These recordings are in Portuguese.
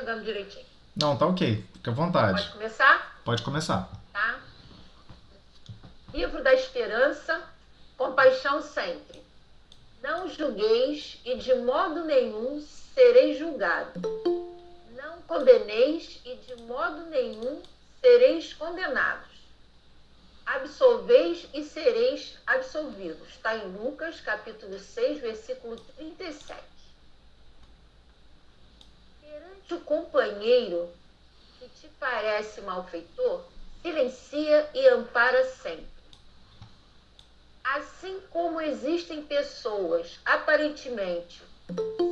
enxergando direitinho. Não, tá ok. Fica à vontade. Pode começar? Pode começar. Tá? Livro da Esperança, compaixão sempre. Não julgueis e de modo nenhum sereis julgado. Não condeneis e de modo nenhum sereis condenados. Absolveis e sereis absolvidos. Está em Lucas, capítulo 6, versículo 37. Perante o companheiro que te parece malfeitor, silencia e ampara sempre. Assim como existem pessoas aparentemente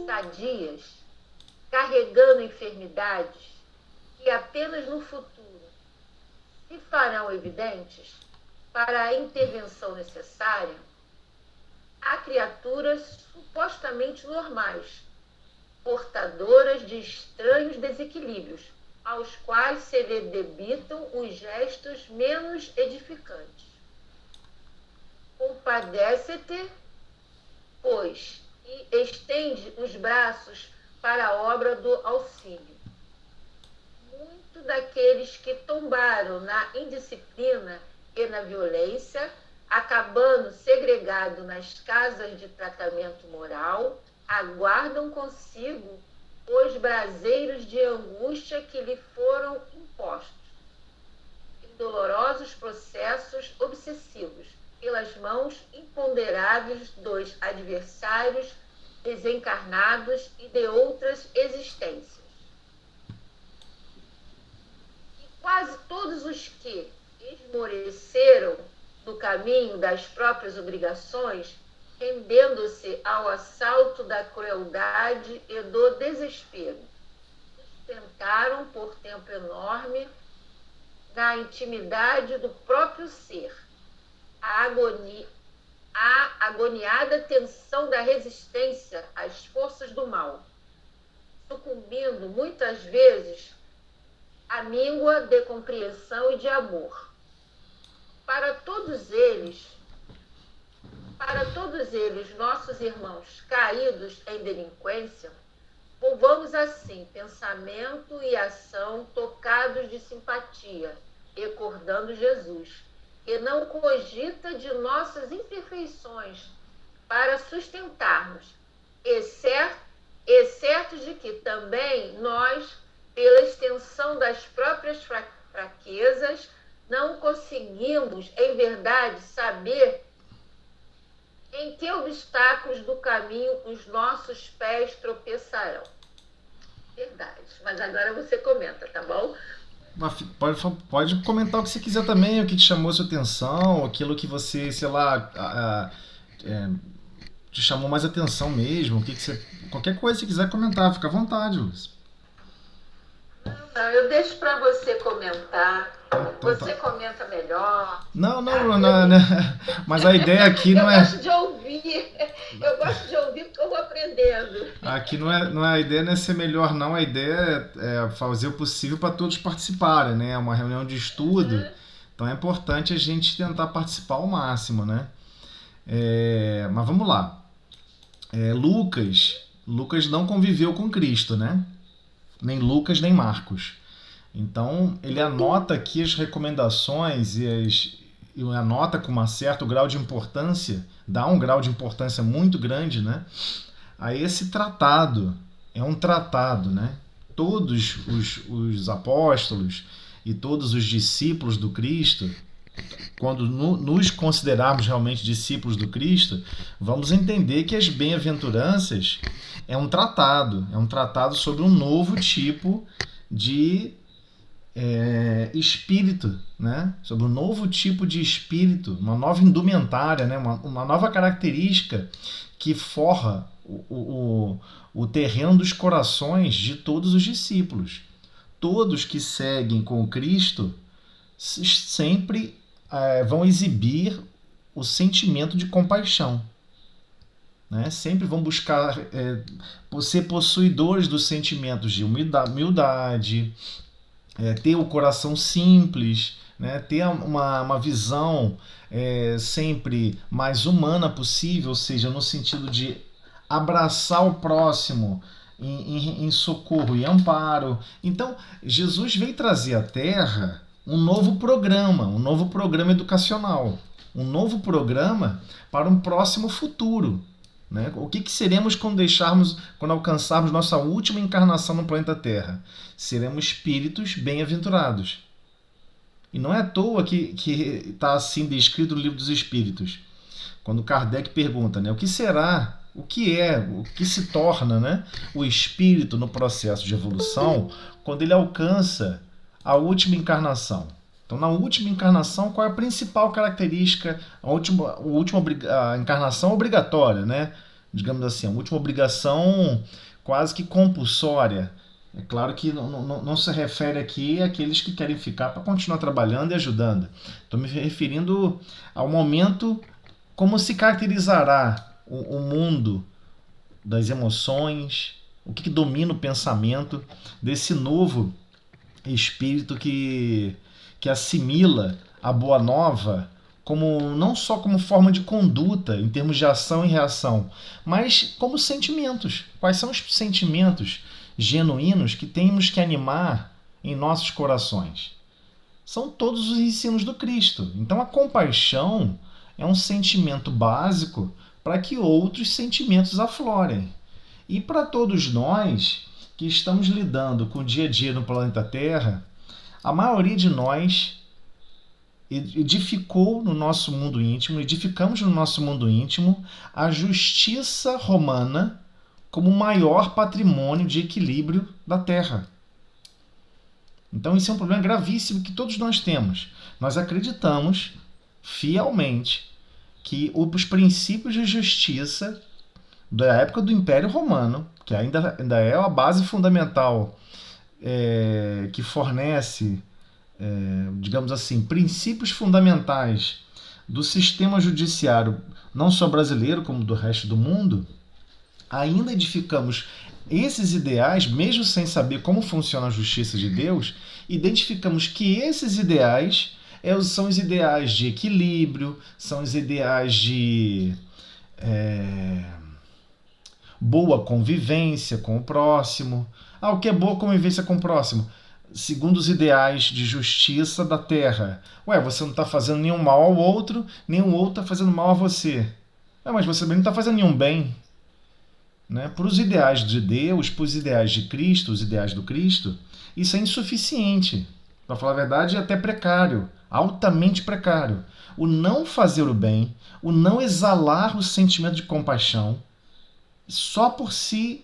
sadias, carregando enfermidades que apenas no futuro se farão evidentes para a intervenção necessária, há criaturas supostamente normais, portadoras de estranhos desequilíbrios, aos quais se lhe debitam os gestos menos edificantes. Compadece-te, pois, e estende os braços para a obra do auxílio. Muito daqueles que tombaram na indisciplina e na violência, acabando segregado nas casas de tratamento moral, aguardam consigo os braseiros de angústia que lhe foram impostos, em dolorosos processos obsessivos, pelas mãos imponderáveis dos adversários desencarnados e de outras existências. E quase todos os que esmoreceram no caminho das próprias obrigações, rendendo-se ao assalto da crueldade e do desespero, sustentaram por tempo enorme, na intimidade do próprio ser, a agoniada tensão da resistência às forças do mal, sucumbindo muitas vezes à míngua de compreensão e de amor. Para todos eles, nossos irmãos caídos em delinquência, volvamos assim pensamento e ação tocados de simpatia, recordando Jesus, que não cogita de nossas imperfeições para sustentarmos, e certos de que também nós, pela extensão das próprias fraquezas, não conseguimos, em verdade, saber em que obstáculos do caminho os nossos pés tropeçarão. Verdade. Mas agora você comenta, tá bom? Pode comentar o que você quiser também, o que te chamou sua atenção, aquilo que você, sei lá, te chamou mais atenção mesmo, o que você, qualquer coisa que você quiser comentar, fica à vontade, Lúcia. Não, eu deixo para você comentar. Então tá. Você comenta melhor. Não, mas a ideia aqui não é... Eu gosto de ouvir porque eu vou aprendendo. Aqui a ideia não é ser melhor, não. A ideia é fazer o possível para todos participarem, né? É uma reunião de estudo, então é importante a gente tentar participar ao máximo, né? Mas vamos lá. Lucas não conviveu com Cristo, né? Nem Lucas, nem Marcos. Então, ele anota aqui as recomendações e anota com um certo grau de importância, dá um grau de importância muito grande, né, a esse tratado. É um tratado, né? Todos os apóstolos e todos os discípulos do Cristo, quando nos considerarmos realmente discípulos do Cristo, vamos entender que as bem-aventuranças é um tratado sobre um novo tipo de espírito, né? Sobre um novo tipo de espírito, uma nova indumentária, né? Uma nova característica que forra o terreno dos corações de todos os discípulos. Todos que seguem com Cristo sempre vão exibir o sentimento de compaixão, né? Sempre vão buscar ser possuidores dos sentimentos de humildade, ter o coração simples, né? Ter uma visão sempre mais humana possível, ou seja, no sentido de abraçar o próximo em socorro e amparo. Então, Jesus veio trazer à Terra um novo programa educacional, um novo programa para um próximo futuro. Né? O que seremos quando alcançarmos nossa última encarnação no planeta Terra? Seremos espíritos bem-aventurados. E não é à toa que está assim descrito no Livro dos Espíritos. Quando Kardec pergunta, né, o que se torna, né, o espírito no processo de evolução quando ele alcança a última encarnação. Então, na última encarnação, qual é a principal característica, a encarnação obrigatória, né? Digamos assim, a última obrigação quase que compulsória. É claro que não se refere aqui àqueles que querem ficar para continuar trabalhando e ajudando. Estou me referindo ao momento, como se caracterizará o mundo das emoções, o que domina o pensamento desse novo espírito que assimila a boa nova não só como forma de conduta, em termos de ação e reação, mas como sentimentos. Quais são os sentimentos genuínos que temos que animar em nossos corações? São todos os ensinos do Cristo. Então a compaixão é um sentimento básico para que outros sentimentos aflorem. E para todos nós que estamos lidando com o dia a dia no planeta Terra, a maioria de nós edificamos no nosso mundo íntimo a justiça romana como o maior patrimônio de equilíbrio da Terra. Então isso é um problema gravíssimo que todos nós temos. Nós acreditamos fielmente que os princípios de justiça da época do Império Romano, que ainda é a base fundamental que fornece, digamos assim, princípios fundamentais do sistema judiciário, não só brasileiro, como do resto do mundo, ainda edificamos esses ideais, mesmo sem saber como funciona a justiça de Deus, identificamos que esses ideais são os ideais de equilíbrio, são os ideais de boa convivência com o próximo. O que é boa convivência com o próximo? Segundo os ideais de justiça da Terra. Você não está fazendo nenhum mal ao outro, nem o outro está fazendo mal a você. Mas você também não está fazendo nenhum bem. Né? Para os ideais de Deus, para os ideais de Cristo, os ideais do Cristo, isso é insuficiente. Para falar a verdade, é até precário, altamente precário. O não fazer o bem, o não exalar o sentimento de compaixão, só por si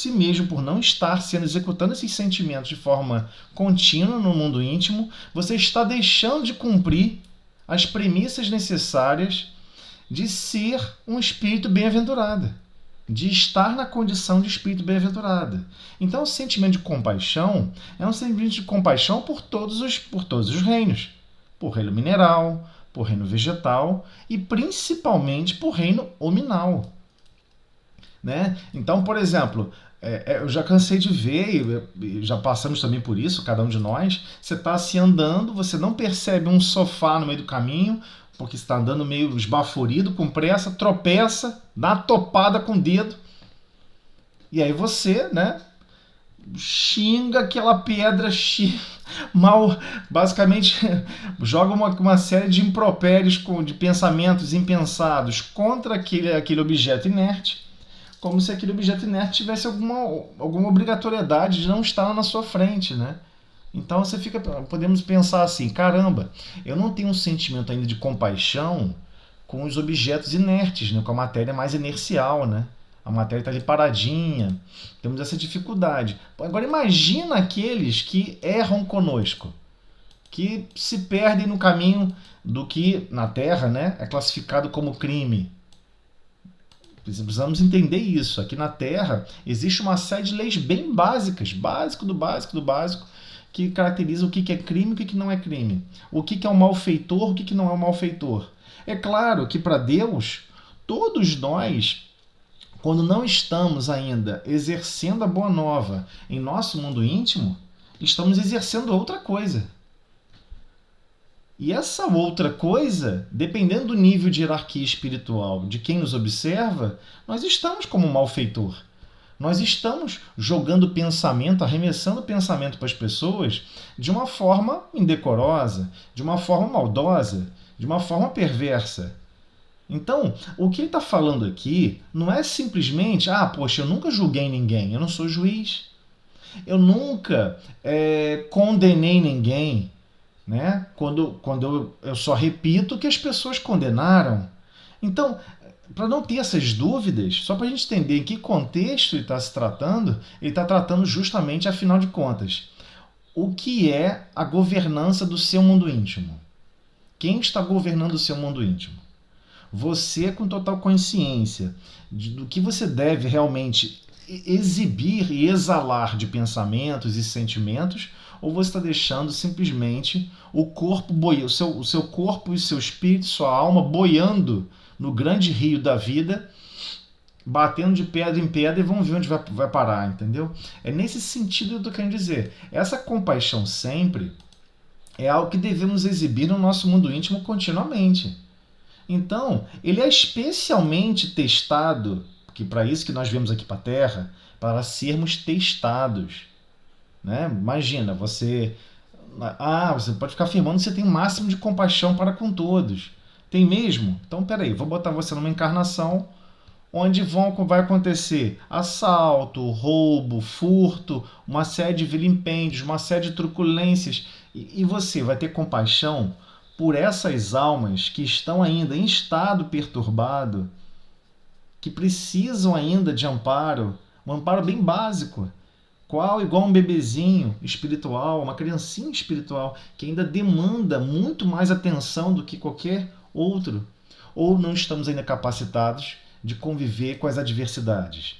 mesmo, por não estar executando esses sentimentos de forma contínua no mundo íntimo, você está deixando de cumprir as premissas necessárias de ser um espírito bem-aventurado, de estar na condição de espírito bem-aventurado. Então o sentimento de compaixão é um sentimento de compaixão por todos os reinos, por reino mineral, por reino vegetal e principalmente por reino hominal. Né? Então, por exemplo, eu já cansei de ver, e já passamos também por isso, cada um de nós, você está assim andando, você não percebe um sofá no meio do caminho, porque você está andando meio esbaforido, com pressa, tropeça, dá uma topada com o dedo, e aí você, né, xinga aquela pedra, basicamente joga uma série de impropérios, de pensamentos impensados contra aquele objeto inerte, como se aquele objeto inerte tivesse alguma obrigatoriedade de não estar na sua frente, né? Então podemos pensar assim, caramba, eu não tenho um sentimento ainda de compaixão com os objetos inertes, né? Com a matéria mais inercial, né? A matéria está ali paradinha, temos essa dificuldade. Agora imagina aqueles que erram conosco, que se perdem no caminho do que na Terra, né, é classificado como crime. Precisamos entender isso. Aqui na Terra existe uma série de leis bem básicas, básico do básico, que caracterizam o que é crime e o que não é crime. O que é um malfeitor, o que não é um malfeitor. É claro que para Deus, todos nós, quando não estamos ainda exercendo a boa nova em nosso mundo íntimo, estamos exercendo outra coisa. E essa outra coisa, dependendo do nível de hierarquia espiritual de quem nos observa, nós estamos como malfeitor. Nós estamos jogando pensamento, arremessando pensamento para as pessoas de uma forma indecorosa, de uma forma maldosa, de uma forma perversa. Então, o que ele está falando aqui não é simplesmente, poxa, eu nunca julguei ninguém, eu não sou juiz. Eu nunca condenei ninguém, né? Quando eu só repito o que as pessoas condenaram. Então, para não ter essas dúvidas, só para a gente entender em que contexto ele está se tratando, ele está tratando justamente, afinal de contas, o que é a governança do seu mundo íntimo. Quem está governando o seu mundo íntimo? Você, com total consciência do que você deve realmente exibir e exalar de pensamentos e sentimentos, ou você está deixando simplesmente o corpo boiando, o seu corpo e seu espírito, sua alma boiando no grande rio da vida, batendo de pedra em pedra, e vamos ver onde vai parar, entendeu? É nesse sentido que eu estou querendo dizer. Essa compaixão sempre é algo que devemos exibir no nosso mundo íntimo continuamente. Então, ele é especialmente testado, porque para isso que nós viemos aqui para a Terra, para sermos testados. Né? Imagina, você pode ficar afirmando que você tem o máximo de compaixão para com todos. Tem mesmo? Então, peraí, vou botar você numa encarnação onde vai acontecer assalto, roubo, furto, uma série de vilimpêndios, uma série de truculências. E você vai ter compaixão por essas almas que estão ainda em estado perturbado, que precisam ainda de amparo, um amparo bem básico, igual um bebezinho espiritual, uma criancinha espiritual, que ainda demanda muito mais atenção do que qualquer outro, ou não estamos ainda capacitados de conviver com as adversidades.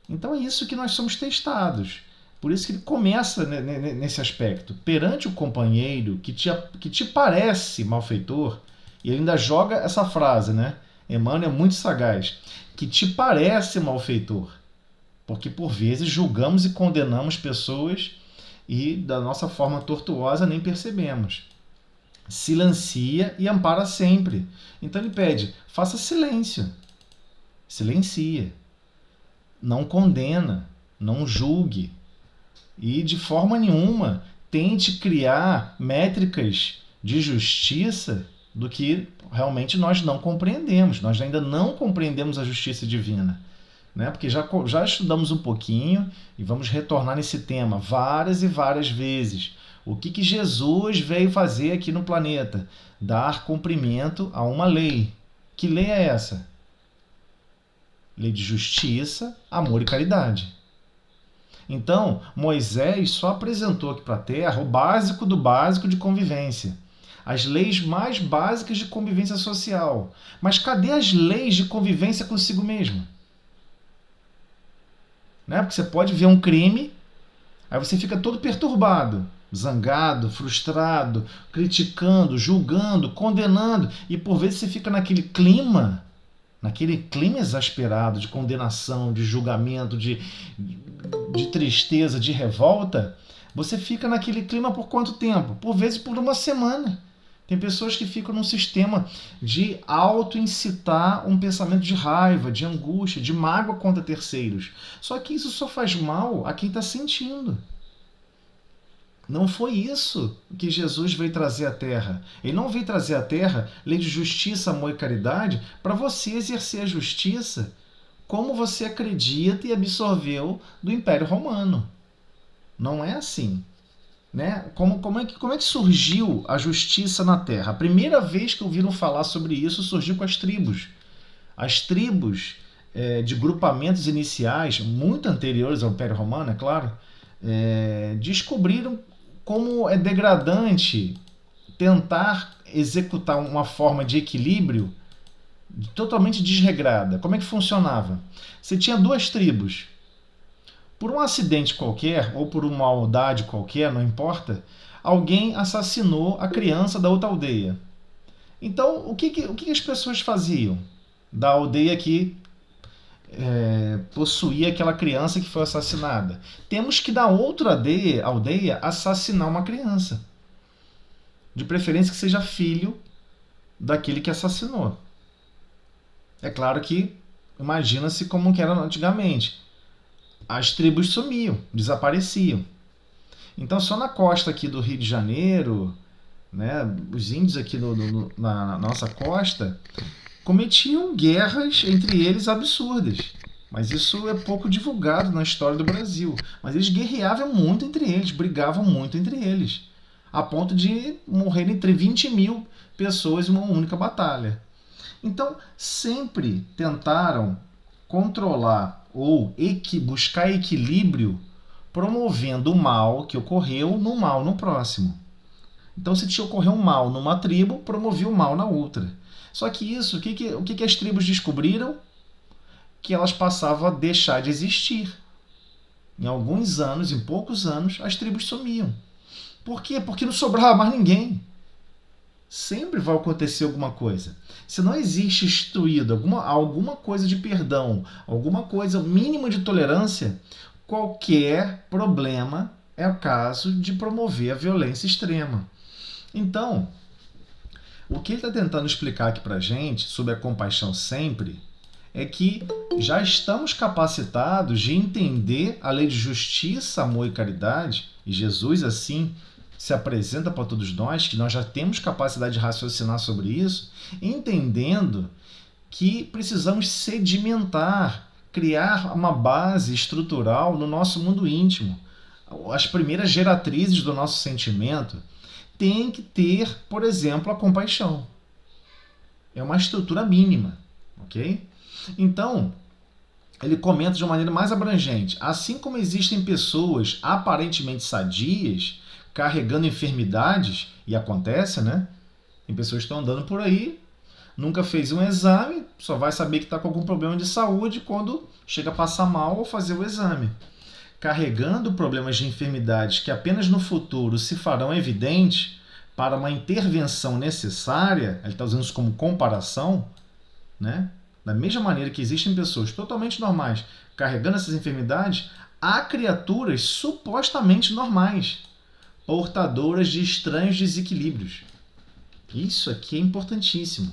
Então é isso que nós somos testados. Por isso que ele começa nesse aspecto. Perante o companheiro que te parece malfeitor, e ele ainda joga essa frase, né? Emmanuel é muito sagaz. Que te parece malfeitor. Porque por vezes julgamos e condenamos pessoas e da nossa forma tortuosa nem percebemos. Silencia e ampara sempre. Então ele pede, faça silêncio. Silencia. Não condena. Não julgue. E de forma nenhuma tente criar métricas de justiça do que realmente nós não compreendemos. Nós ainda não compreendemos a justiça divina. Né? Porque já estudamos um pouquinho e vamos retornar nesse tema várias e várias vezes. O que Jesus veio fazer aqui no planeta? Dar cumprimento a uma lei. Que lei é essa? Lei de justiça, amor e caridade. Então, Moisés só apresentou aqui para a Terra o básico do básico de convivência. As leis mais básicas de convivência social. Mas cadê as leis de convivência consigo mesmo? Né? Porque você pode ver um crime, aí você fica todo perturbado, zangado, frustrado, criticando, julgando, condenando, e por vezes você fica naquele clima exasperado de condenação, de julgamento, de tristeza, de revolta. Você fica naquele clima por quanto tempo? Por vezes por uma semana. Tem pessoas que ficam num sistema de auto-incitar um pensamento de raiva, de angústia, de mágoa contra terceiros. Só que isso só faz mal a quem está sentindo. Não foi isso que Jesus veio trazer à Terra. Ele não veio trazer à Terra lei de justiça, amor e caridade para você exercer a justiça como você acredita e absorveu do Império Romano. Não é assim. Né? Como é que surgiu a justiça na Terra? A primeira vez que ouviram falar sobre isso surgiu com as tribos. As tribos de grupamentos iniciais, muito anteriores ao Império Romano, é claro, descobriram como é degradante tentar executar uma forma de equilíbrio totalmente desregrada. Como é que funcionava? Você tinha duas tribos. Por um acidente qualquer, ou por uma maldade qualquer, não importa, alguém assassinou a criança da outra aldeia. Então, o que as pessoas faziam da aldeia que possuía aquela criança que foi assassinada? Temos que da outra aldeia assassinar uma criança. De preferência que seja filho daquele que assassinou. É claro que imagina-se como que era antigamente. as tribos sumiam, desapareciam. Então, só na costa aqui do Rio de Janeiro, né, os índios aqui na nossa costa cometiam guerras entre eles absurdas. Mas isso é pouco divulgado na história do Brasil. Mas eles guerreavam muito entre eles, brigavam muito entre eles, a ponto de morrer entre 20 mil pessoas em uma única batalha. Então, sempre tentaram controlar ou buscar equilíbrio, promovendo o mal que ocorreu no mal no próximo. Então, se ocorreu um mal numa tribo, promovia o mal na outra. Só que isso, o que as tribos descobriram? Que elas passavam a deixar de existir. Em alguns anos, em poucos anos, as tribos sumiam. Por quê? Porque não sobrava mais ninguém. Sempre vai acontecer alguma coisa. Se não existe instituído alguma coisa de perdão, alguma coisa mínima de tolerância, qualquer problema é o caso de promover a violência extrema. Então, o que ele está tentando explicar aqui para a gente sobre a compaixão sempre é que já estamos capacitados de entender a lei de justiça, amor e caridade, e Jesus assim se apresenta para todos nós, que nós já temos capacidade de raciocinar sobre isso, entendendo que precisamos sedimentar, criar uma base estrutural no nosso mundo íntimo. As primeiras geratrizes do nosso sentimento têm que ter, por exemplo, a compaixão. É uma estrutura mínima, ok? Então, ele comenta de uma maneira mais abrangente. Assim como existem pessoas aparentemente sadias, carregando enfermidades, e acontece, né? Tem pessoas que estão andando por aí, nunca fez um exame, só vai saber que está com algum problema de saúde quando chega a passar mal ou fazer o exame. Carregando problemas de enfermidades que apenas no futuro se farão evidentes para uma intervenção necessária, ele está usando isso como comparação, né? Da mesma maneira que existem pessoas totalmente normais carregando essas enfermidades, há criaturas supostamente normais, portadoras de estranhos desequilíbrios. Isso aqui é importantíssimo.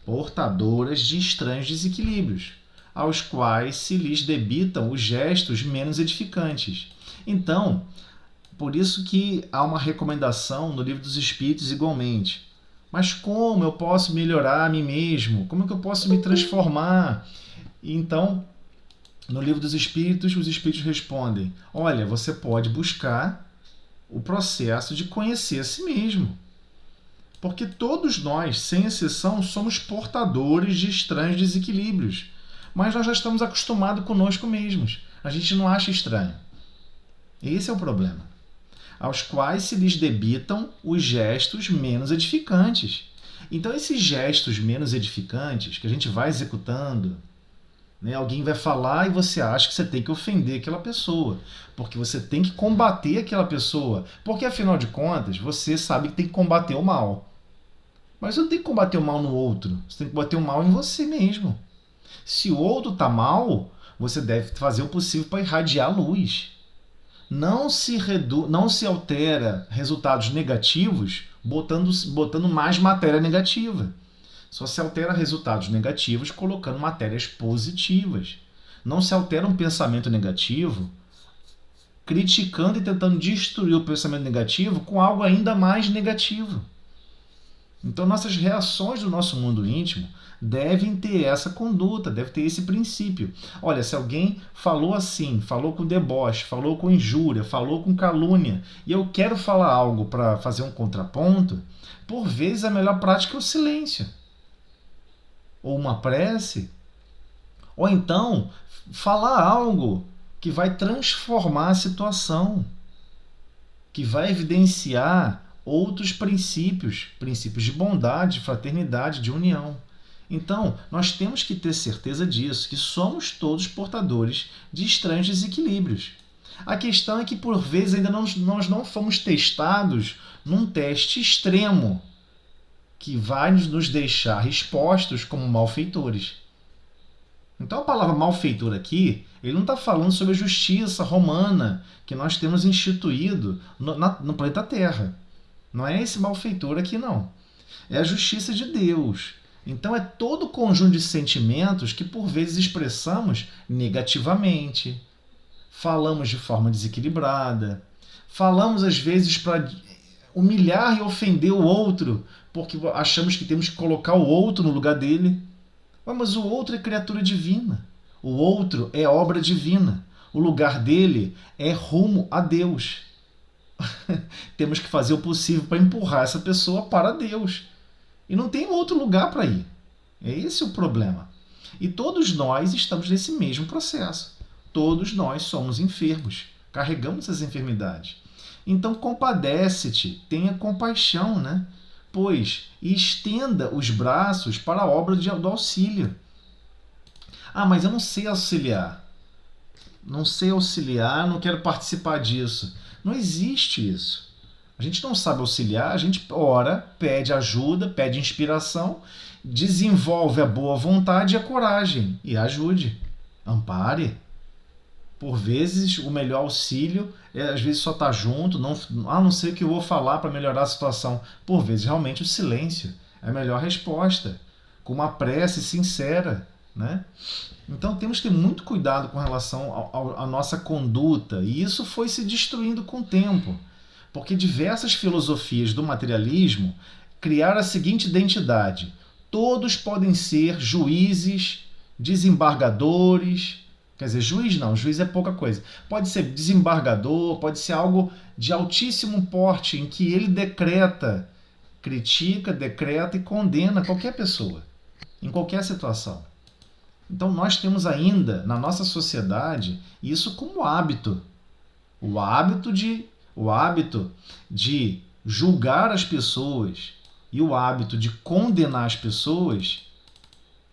Portadoras de estranhos desequilíbrios, aos quais se lhes debitam os gestos menos edificantes. Então, por isso que há uma recomendação no Livro dos Espíritos igualmente. Mas como eu posso melhorar a mim mesmo? Como é que eu posso me transformar? Então, no Livro dos Espíritos, os Espíritos respondem: olha, você pode buscar o processo de conhecer a si mesmo. Porque todos nós, sem exceção, somos portadores de estranhos desequilíbrios. Mas nós já estamos acostumados conosco mesmos. A gente não acha estranho. Esse é o problema. Aos quais se lhes debitam os gestos menos edificantes. Então, esses gestos menos edificantes que a gente vai executando, né, alguém vai falar e você acha que você tem que ofender aquela pessoa, porque você tem que combater aquela pessoa, porque afinal de contas, você sabe que tem que combater o mal. Mas você não tem que combater o mal no outro, você tem que combater o mal em você mesmo. Se o outro está mal, você deve fazer o possível para irradiar luz. Não se altera resultados negativos botando mais matéria negativa. Só se altera resultados negativos colocando matérias positivas. Não se altera um pensamento negativo criticando e tentando destruir o pensamento negativo com algo ainda mais negativo. Então, nossas reações do nosso mundo íntimo devem ter essa conduta, deve ter esse princípio. Olha, se alguém falou assim, falou com deboche, falou com injúria, falou com calúnia, e eu quero falar algo para fazer um contraponto, por vezes a melhor prática é o silêncio. Ou uma prece, ou então falar algo que vai transformar a situação, que vai evidenciar outros princípios de bondade, de fraternidade, de união. Então, nós temos que ter certeza disso, que somos todos portadores de estranhos desequilíbrios. A questão é que, por vezes, ainda nós não fomos testados num teste extremo, que vai nos deixar expostos como malfeitores. Então, a palavra malfeitor aqui, ele não está falando sobre a justiça romana que nós temos instituído no planeta Terra. Não é esse malfeitor aqui, não. É a justiça de Deus. Então é todo o conjunto de sentimentos que por vezes expressamos negativamente, falamos de forma desequilibrada, falamos às vezes para humilhar e ofender o outro, porque achamos que temos que colocar o outro no lugar dele. Mas o outro é criatura divina. O outro é obra divina. O lugar dele é rumo a Deus. Temos que fazer o possível para empurrar essa pessoa para Deus. E não tem outro lugar para ir. É esse o problema. E todos nós estamos nesse mesmo processo. Todos nós somos enfermos. Carregamos essas enfermidades. Então compadece-te, tenha compaixão, né? Pois, e estenda os braços para a obra do auxílio. Mas eu não sei auxiliar. Não sei auxiliar, não quero participar disso. Não existe isso. A gente não sabe auxiliar, a gente ora, pede ajuda, pede inspiração, desenvolve a boa vontade e a coragem. E ajude, ampare. Por vezes, o melhor auxílio é, às vezes, só estar junto, não sei o que eu vou falar para melhorar a situação. Por vezes, realmente, o silêncio é a melhor resposta, com uma prece sincera, né? Então, temos que ter muito cuidado com relação à nossa conduta, e isso foi se destruindo com o tempo, porque diversas filosofias do materialismo criaram a seguinte identidade: todos podem ser juízes, desembargadores. Quer dizer, juiz não, juiz é pouca coisa. Pode ser desembargador, pode ser algo de altíssimo porte, em que ele decreta, critica, decreta e condena qualquer pessoa, em qualquer situação. Então nós temos ainda, na nossa sociedade, isso como hábito. O hábito de julgar as pessoas e o hábito de condenar as pessoas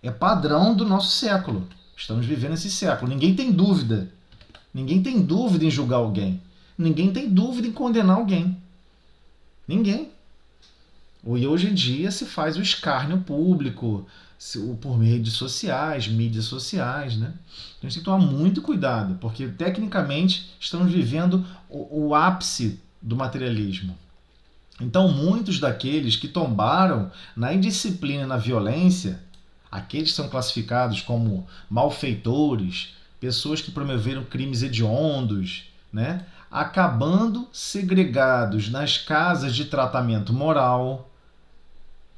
é padrão do nosso século. Estamos vivendo esse século. Ninguém tem dúvida. Ninguém tem dúvida em julgar alguém. Ninguém tem dúvida em condenar alguém. Ninguém. E hoje em dia se faz o escárnio público por mídias sociais, né? A gente tem que tomar muito cuidado, porque tecnicamente estamos vivendo o ápice do materialismo. Então muitos daqueles que tombaram na indisciplina e na violência, aqueles que são classificados como malfeitores, pessoas que promoveram crimes hediondos, né? Acabando segregados nas casas de tratamento moral,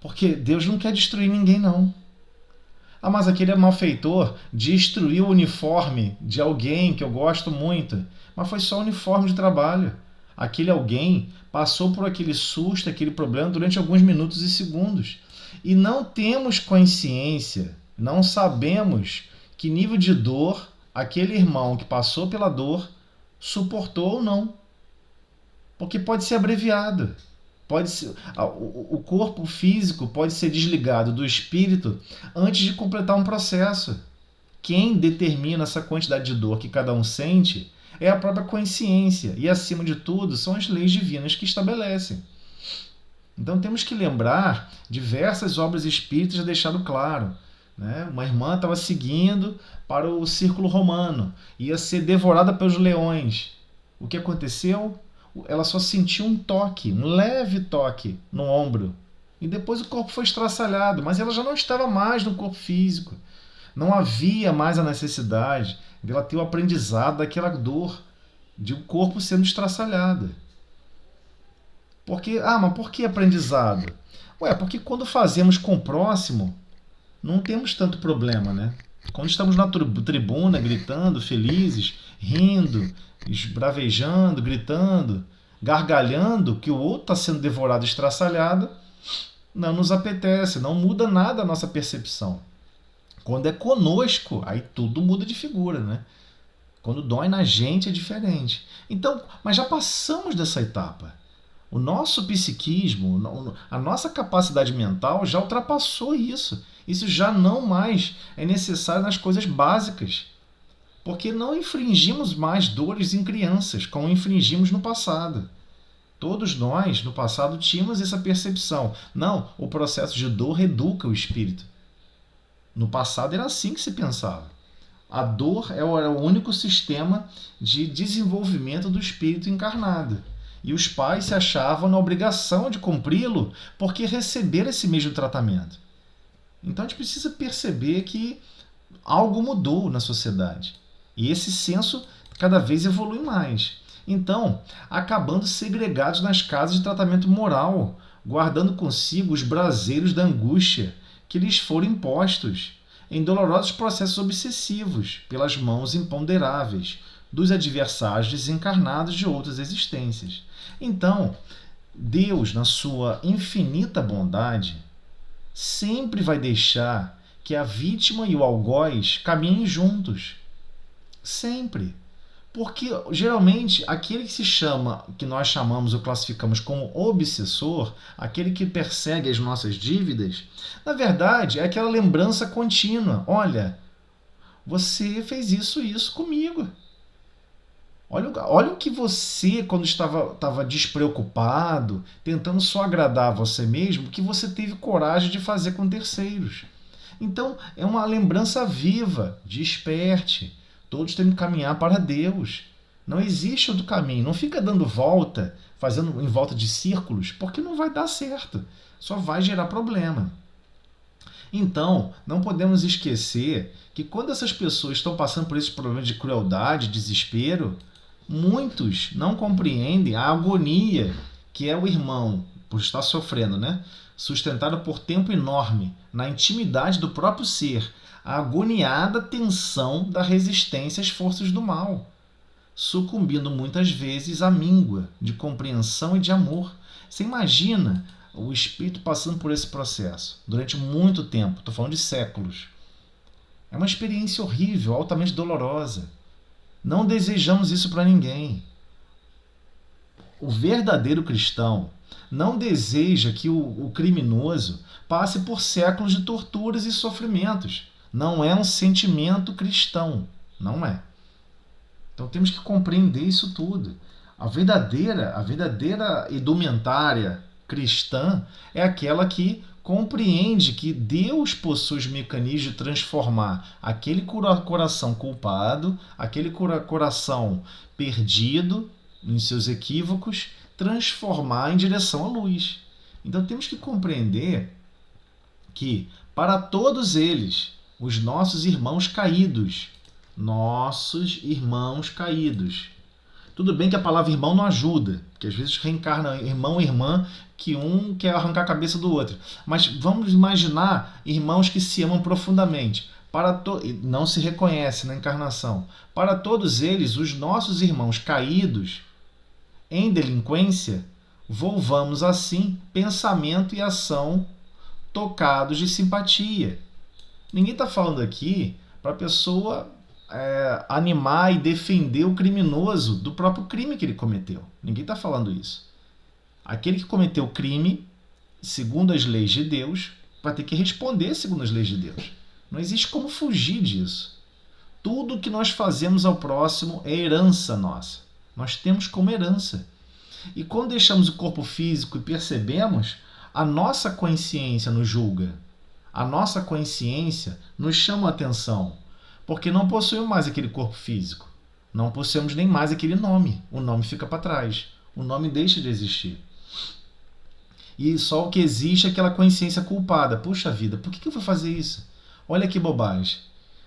porque Deus não quer destruir ninguém, não. Mas aquele malfeitor destruiu o uniforme de alguém que eu gosto muito, mas foi só uniforme de trabalho. Aquele alguém passou por aquele susto, aquele problema durante alguns minutos e segundos. E não temos consciência, não sabemos que nível de dor aquele irmão que passou pela dor suportou ou não. Porque pode ser abreviado. O corpo físico pode ser desligado do espírito antes de completar um processo. Quem determina essa quantidade de dor que cada um sente é a própria consciência. E, acima de tudo, são as leis divinas que estabelecem. Então temos que lembrar, diversas obras espíritas já deixaram claro, né? Uma irmã estava seguindo para o círculo romano, ia ser devorada pelos leões. O que aconteceu? Ela só sentiu um toque, um leve toque no ombro. E depois o corpo foi estraçalhado, mas ela já não estava mais no corpo físico. Não havia mais a necessidade de ela ter o aprendizado daquela dor, de o corpo sendo estraçalhado. Mas por que aprendizado? Porque quando fazemos com o próximo, não temos tanto problema, né? Quando estamos na tribuna, gritando, felizes, rindo, esbravejando, gritando, gargalhando, que o outro está sendo devorado, estraçalhado, não nos apetece, não muda nada a nossa percepção. Quando é conosco, aí tudo muda de figura, né? Quando dói na gente é diferente. Então, mas já passamos dessa etapa. O nosso psiquismo, a nossa capacidade mental já ultrapassou isso. Isso já não mais é necessário nas coisas básicas. Porque não infringimos mais dores em crianças, como infringimos no passado. Todos nós, no passado, tínhamos essa percepção. Não, o processo de dor educa o espírito. No passado era assim que se pensava. A dor era o único sistema de desenvolvimento do espírito encarnado. E os pais se achavam na obrigação de cumpri-lo porque receberam esse mesmo tratamento. Então a gente precisa perceber que algo mudou na sociedade. E esse senso cada vez evoluem mais. Então, acabando segregados nas casas de tratamento moral, guardando consigo os braseiros da angústia que lhes foram impostos, em dolorosos processos obsessivos, pelas mãos imponderáveis dos adversários desencarnados de outras existências. Então, Deus, na sua infinita bondade, sempre vai deixar que a vítima e o algoz caminhem juntos. Sempre. Porque, geralmente, aquele que se chama, que nós chamamos ou classificamos como obsessor, aquele que persegue as nossas dívidas, na verdade, é aquela lembrança contínua. Olha, você fez isso comigo. Olha o que você, quando estava despreocupado, tentando só agradar você mesmo, que você teve coragem de fazer com terceiros. Então, é uma lembrança viva. Desperte. Todos temos que caminhar para Deus. Não existe outro caminho. Não fica dando volta, fazendo em volta de círculos, porque não vai dar certo. Só vai gerar problema. Então, não podemos esquecer que quando essas pessoas estão passando por esses problemas de crueldade, desespero, muitos não compreendem a agonia que é o irmão, por estar sofrendo, né? Sustentado por tempo enorme, na intimidade do próprio ser, a agoniada tensão da resistência às forças do mal, sucumbindo muitas vezes à míngua de compreensão e de amor. Você imagina o espírito passando por esse processo durante muito tempo, estou falando de séculos. É uma experiência horrível, altamente dolorosa. Não desejamos isso para ninguém. O verdadeiro cristão não deseja que o criminoso passe por séculos de torturas e sofrimentos. Não é um sentimento cristão. Não é. Então temos que compreender isso tudo. A verdadeira indumentária cristã é aquela que compreende que Deus possui os mecanismos de transformar aquele coração culpado, aquele coração perdido em seus equívocos, transformar em direção à luz. Então temos que compreender que para todos eles, os nossos irmãos caídos, tudo bem que a palavra irmão não ajuda, porque às vezes reencarna irmão e irmã, que um quer arrancar a cabeça do outro. Mas vamos imaginar irmãos que se amam profundamente, não se reconhecem na encarnação. Para todos eles, os nossos irmãos caídos em delinquência, volvamos assim pensamento e ação tocados de simpatia. Ninguém está falando aqui para a pessoa animar e defender o criminoso do próprio crime que ele cometeu. Ninguém está falando isso. Aquele que cometeu o crime, segundo as leis de Deus, vai ter que responder segundo as leis de Deus. Não existe como fugir disso. Tudo que nós fazemos ao próximo é herança nossa. Nós temos como herança. E quando deixamos o corpo físico e percebemos, a nossa consciência nos julga. A nossa consciência nos chama a atenção. Porque não possuímos mais aquele corpo físico. Não possuímos nem mais aquele nome. O nome fica para trás. O nome deixa de existir. E só o que existe é aquela consciência culpada. Puxa vida, por que eu fui fazer isso? Olha que bobagem.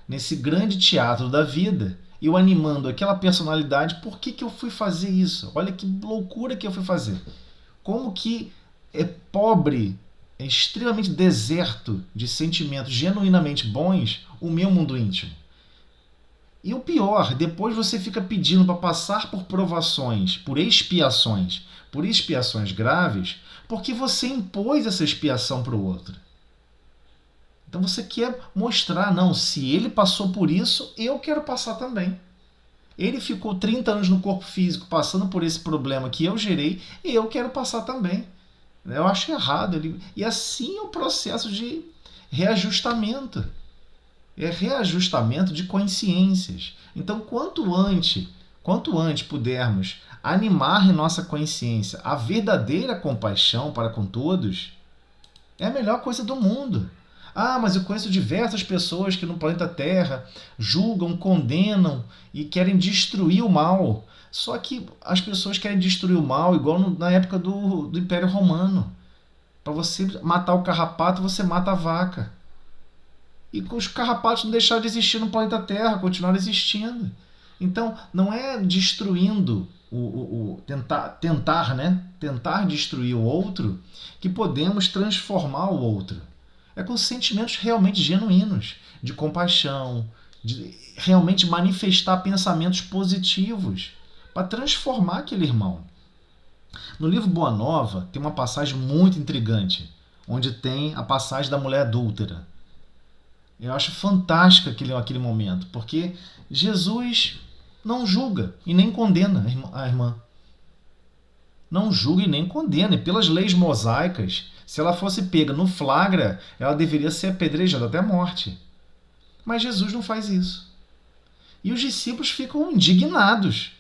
Nesse grande teatro da vida, eu animando aquela personalidade, por que eu fui fazer isso? Olha que loucura que eu fui fazer. Como que é pobre, é extremamente deserto de sentimentos genuinamente bons o meu mundo íntimo. E o pior, depois você fica pedindo para passar por provações, por expiações graves, porque você impôs essa expiação para o outro. Então você quer mostrar, não, se ele passou por isso, eu quero passar também. Ele ficou 30 anos no corpo físico passando por esse problema que eu gerei, e eu quero passar também. Eu acho errado. E assim é o processo de reajustamento. É reajustamento de consciências. Então, quanto antes pudermos animar em nossa consciência a verdadeira compaixão para com todos, é a melhor coisa do mundo. Ah, mas eu conheço diversas pessoas que no planeta Terra julgam, condenam e querem destruir o mal. Só que as pessoas querem destruir o mal igual na época do Império Romano. Para você matar o carrapato, você mata a vaca. E os carrapatos não deixaram de existir no planeta Terra, continuaram existindo. Então, não é destruindo tentar destruir o outro que podemos transformar o outro. É com sentimentos realmente genuínos, de compaixão, de realmente manifestar pensamentos positivos para transformar aquele irmão. No livro Boa Nova tem uma passagem muito intrigante, onde tem a passagem da mulher adúltera. Eu acho fantástico aquele momento, porque Jesus não julga e nem condena a irmã. Não julga e nem condena. E pelas leis mosaicas, se ela fosse pega no flagra, ela deveria ser apedrejada até a morte. Mas Jesus não faz isso. E os discípulos ficam indignados.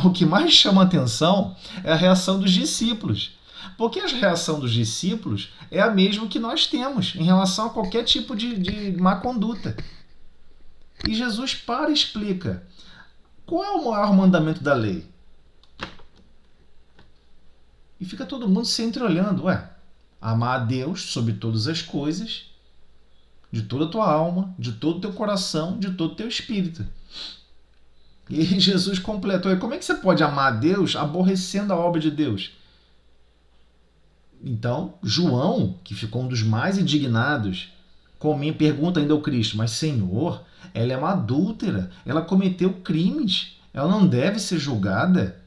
O que mais chama a atenção é a reação dos discípulos. Porque a reação dos discípulos é a mesma que nós temos em relação a qualquer tipo de má conduta. E Jesus para e explica: qual é o maior mandamento da lei? E fica todo mundo se entreolhando. Amar a Deus sobre todas as coisas, de toda a tua alma, de todo o teu coração, de todo o teu espírito. E Jesus completou: como é que você pode amar a Deus aborrecendo a obra de Deus? Então, João, que ficou um dos mais indignados, pergunta ainda ao Cristo: mas Senhor, ela é uma adúltera, ela cometeu crimes, ela não deve ser julgada?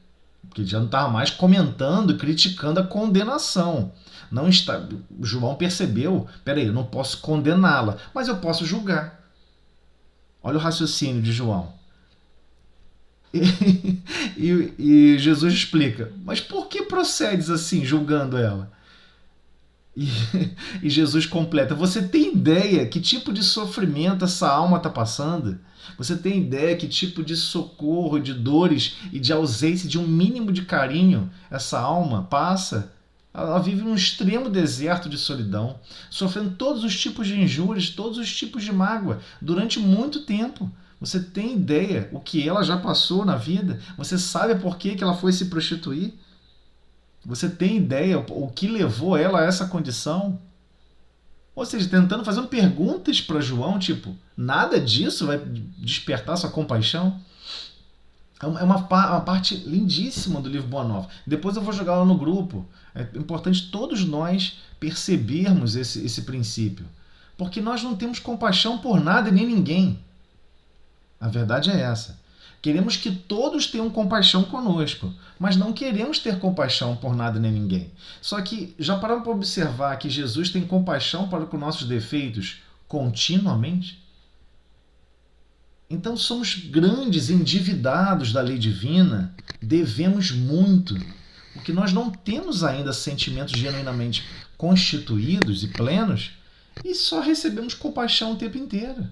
Porque ele já não estava mais comentando, criticando a condenação. Não está, João percebeu: peraí, eu não posso condená-la, mas eu posso julgar. Olha o raciocínio de João. E Jesus explica: mas por que procedes assim, julgando ela? E Jesus completa: você tem ideia que tipo de sofrimento essa alma está passando? Você tem ideia que tipo de socorro, de dores e de ausência de um mínimo de carinho essa alma passa? Ela vive num extremo deserto de solidão, sofrendo todos os tipos de injúrias, todos os tipos de mágoa, durante muito tempo. Você tem ideia o que ela já passou na vida? Você sabe por que ela foi se prostituir? Você tem ideia o que levou ela a essa condição? Ou seja, fazendo perguntas para João, tipo, nada disso vai despertar sua compaixão? É uma parte lindíssima do livro Boa Nova. Depois eu vou jogar lá no grupo. É importante todos nós percebermos esse princípio. Porque nós não temos compaixão por nada e nem ninguém. A verdade é essa. Queremos que todos tenham compaixão conosco, mas não queremos ter compaixão por nada nem ninguém. Só que já paramos para observar que Jesus tem compaixão para com nossos defeitos continuamente? Então somos grandes endividados da lei divina, devemos muito, porque nós não temos ainda sentimentos genuinamente constituídos e plenos e só recebemos compaixão o tempo inteiro.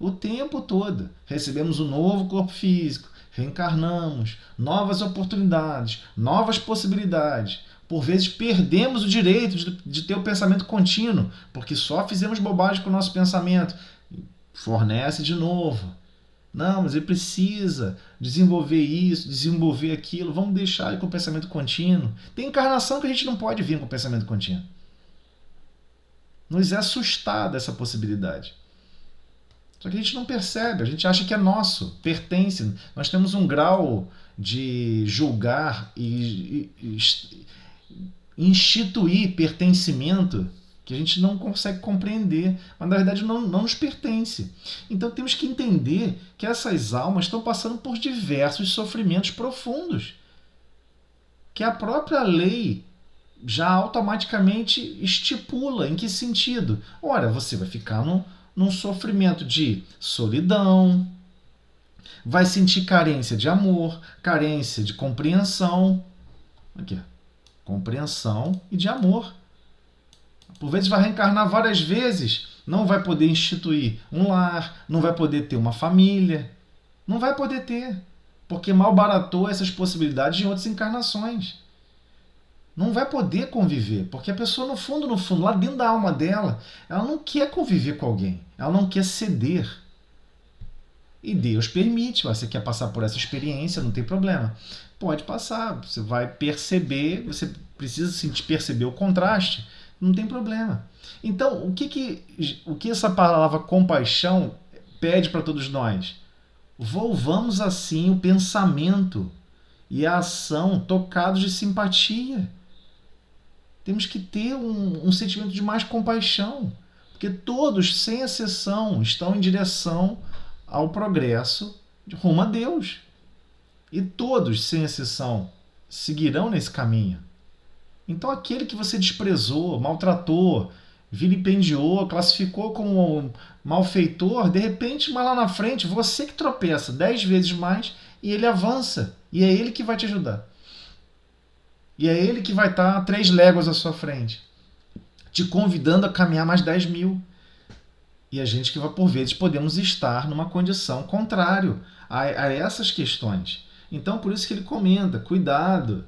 O tempo todo. Recebemos um novo corpo físico, reencarnamos, novas oportunidades, novas possibilidades. Por vezes perdemos o direito de ter o pensamento contínuo, porque só fizemos bobagem com o nosso pensamento. Fornece de novo. Não, mas ele precisa desenvolver isso, desenvolver aquilo. Vamos deixar ele com o pensamento contínuo. Tem encarnação que a gente não pode vir com o pensamento contínuo. Nos é assustada essa possibilidade. Só que a gente não percebe, a gente acha que é nosso, pertence. Nós temos um grau de julgar e instituir pertencimento que a gente não consegue compreender, mas na verdade não nos pertence. Então temos que entender que essas almas estão passando por diversos sofrimentos profundos, que a própria lei já automaticamente estipula. Em que sentido? Ora, você vai ficar num sofrimento de solidão, vai sentir carência de amor, carência de compreensão. Aqui, compreensão e de amor. Por vezes vai reencarnar várias vezes, não vai poder instituir um lar, não vai poder ter uma família, não vai poder ter, porque malbaratou essas possibilidades em outras encarnações. Não vai poder conviver, porque a pessoa, no fundo, lá dentro da alma dela, ela não quer conviver com alguém, ela não quer ceder. E Deus permite, você quer passar por essa experiência, não tem problema. Pode passar, você vai perceber, você precisa perceber o contraste, não tem problema. Então, o que essa palavra compaixão pede para todos nós? Volvamos assim o pensamento e a ação tocados de simpatia. Temos que ter um sentimento de mais compaixão, porque todos, sem exceção, estão em direção ao progresso rumo a Deus. E todos, sem exceção, seguirão nesse caminho. Então aquele que você desprezou, maltratou, vilipendiou, classificou como malfeitor, de repente, mais lá na frente, você que tropeça 10 vezes mais e ele avança. E é ele que vai te ajudar. E é ele que vai estar a 3 léguas à sua frente, te convidando a caminhar mais 10.000. E a gente que, por vezes, podemos estar numa condição contrária a essas questões. Então, por isso que ele comenta, cuidado.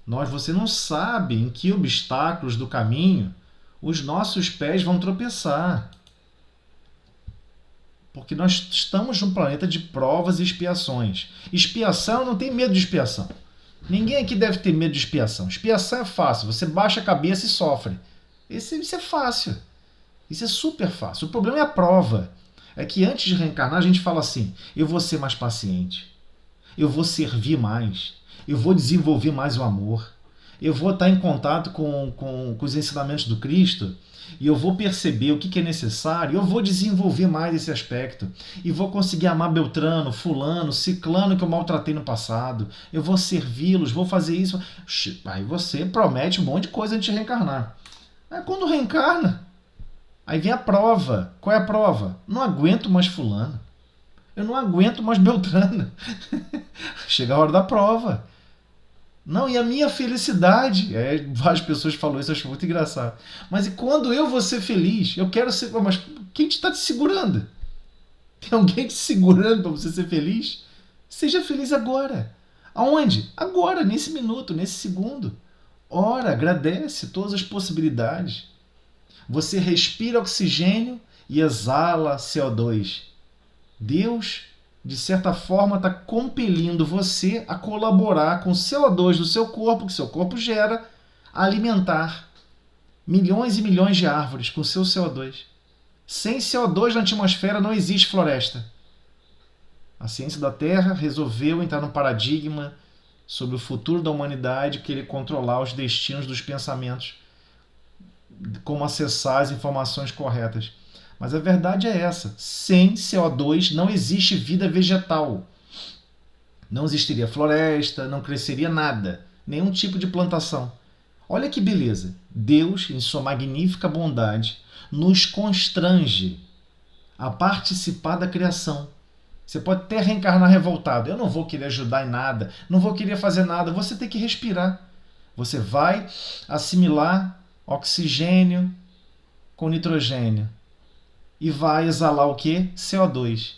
Você não sabe em que obstáculos do caminho os nossos pés vão tropeçar. Porque nós estamos num planeta de provas e expiações. Expiação, não tem medo de expiação. Ninguém aqui deve ter medo de expiação. Expiação é fácil, você baixa a cabeça e sofre. Isso é fácil. Isso é super fácil. O problema é a prova. É que antes de reencarnar a gente fala assim, eu vou ser mais paciente, eu vou servir mais, eu vou desenvolver mais o amor, eu vou estar em contato com os ensinamentos do Cristo e eu vou perceber o que é necessário, eu vou desenvolver mais esse aspecto e vou conseguir amar Beltrano, Fulano, Ciclano que eu maltratei no passado, eu vou servi-los, vou fazer isso. Aí você promete um monte de coisa antes de reencarnar. Aí quando reencarna, aí vem a prova. Qual é a prova? Não aguento mais Fulano. Eu não aguento mais Beltrano. Chega a hora da prova. Não, e a minha felicidade? Várias pessoas falam isso, eu acho muito engraçado. Mas e quando eu vou ser feliz? Eu quero ser... Mas quem está te segurando? Tem alguém te segurando para você ser feliz? Seja feliz agora. Aonde? Agora, nesse minuto, nesse segundo. Ora, agradece todas as possibilidades. Você respira oxigênio e exala CO2. Deus, de certa forma, está compelindo você a colaborar com o CO2 do seu corpo, que seu corpo gera, a alimentar milhões e milhões de árvores com seu CO2. Sem CO2 na atmosfera não existe floresta. A ciência da Terra resolveu entrar num paradigma sobre o futuro da humanidade, querer controlar os destinos dos pensamentos, como acessar as informações corretas. Mas a verdade é essa. Sem CO2 não existe vida vegetal. Não existiria floresta, não cresceria nada. Nenhum tipo de plantação. Olha que beleza. Deus, em sua magnífica bondade, nos constrange a participar da criação. Você pode até reencarnar revoltado. Eu não vou querer ajudar em nada. Não vou querer fazer nada. Você tem que respirar. Você vai assimilar oxigênio com nitrogênio e vai exalar o que? CO2.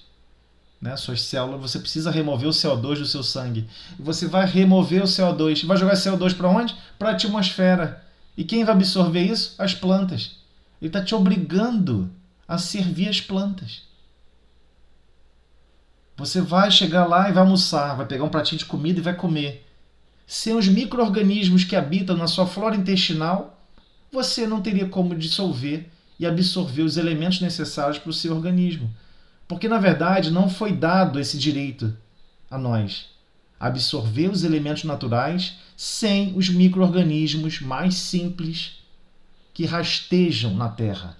Né? Suas células, você precisa remover o CO2 do seu sangue. E você vai remover o CO2. E vai jogar CO2 para onde? Para a atmosfera. E quem vai absorver isso? As plantas. Ele está te obrigando a servir as plantas. Você vai chegar lá e vai almoçar, vai pegar um pratinho de comida e vai comer. Sem os micro-organismos que habitam na sua flora intestinal, você não teria como dissolver e absorver os elementos necessários para o seu organismo. Porque, na verdade, não foi dado esse direito a nós. Absorver os elementos naturais sem os micro-organismos mais simples que rastejam na Terra.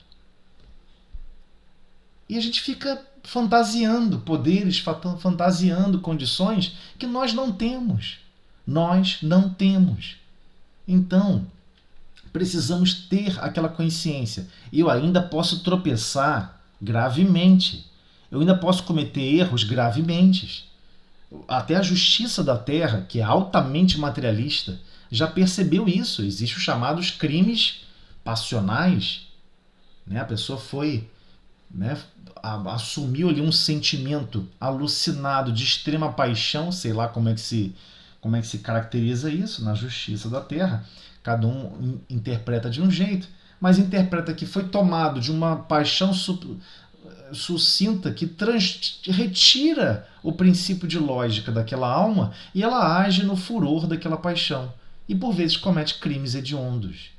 E a gente fica fantasiando poderes, fantasiando condições que nós não temos. Nós não temos. Então, precisamos ter aquela consciência. Eu ainda posso tropeçar gravemente. Eu ainda posso cometer erros gravemente. Até a justiça da Terra, que é altamente materialista, já percebeu isso. Existem os chamados crimes passionais. A pessoa foi... assumiu ali um sentimento alucinado de extrema paixão, sei lá como é que se caracteriza isso na justiça da Terra. Cada um interpreta de um jeito, mas interpreta que foi tomado de uma paixão sucinta que retira o princípio de lógica daquela alma e ela age no furor daquela paixão. E por vezes comete crimes hediondos.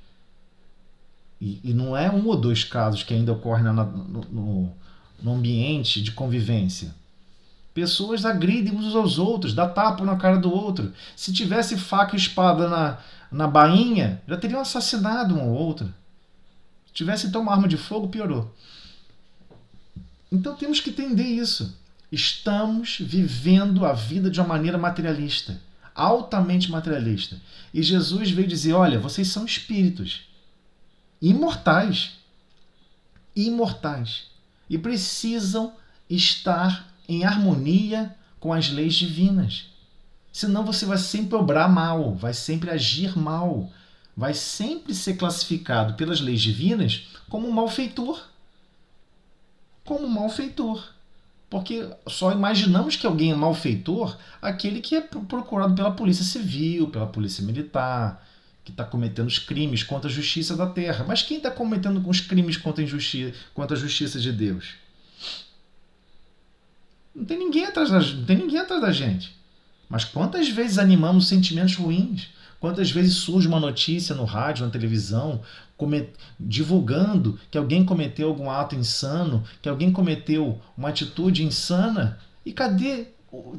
E não é um ou dois casos que ainda ocorrem no ambiente de convivência. Pessoas agridem uns aos outros, dá tapa na cara do outro. Se tivesse faca e espada na bainha, já teriam assassinado um ao outro. Se tivesse então uma arma de fogo, piorou. Então temos que entender isso. Estamos vivendo a vida de uma maneira materialista, altamente materialista. E Jesus veio dizer, olha, vocês são espíritos imortais. Imortais. E precisam estar em harmonia com as leis divinas. Senão você vai sempre obrar mal, vai sempre agir mal, vai sempre ser classificado pelas leis divinas como um malfeitor. Como um malfeitor. Porque só imaginamos que alguém é malfeitor aquele que é procurado pela polícia civil, pela polícia militar, que está cometendo os crimes contra a justiça da terra. Mas quem está cometendo os crimes contra a justiça de Deus? Não tem ninguém atrás da gente. Mas quantas vezes animamos sentimentos ruins? Quantas vezes surge uma notícia no rádio, na televisão, divulgando que alguém cometeu algum ato insano, que alguém cometeu uma atitude insana? E cadê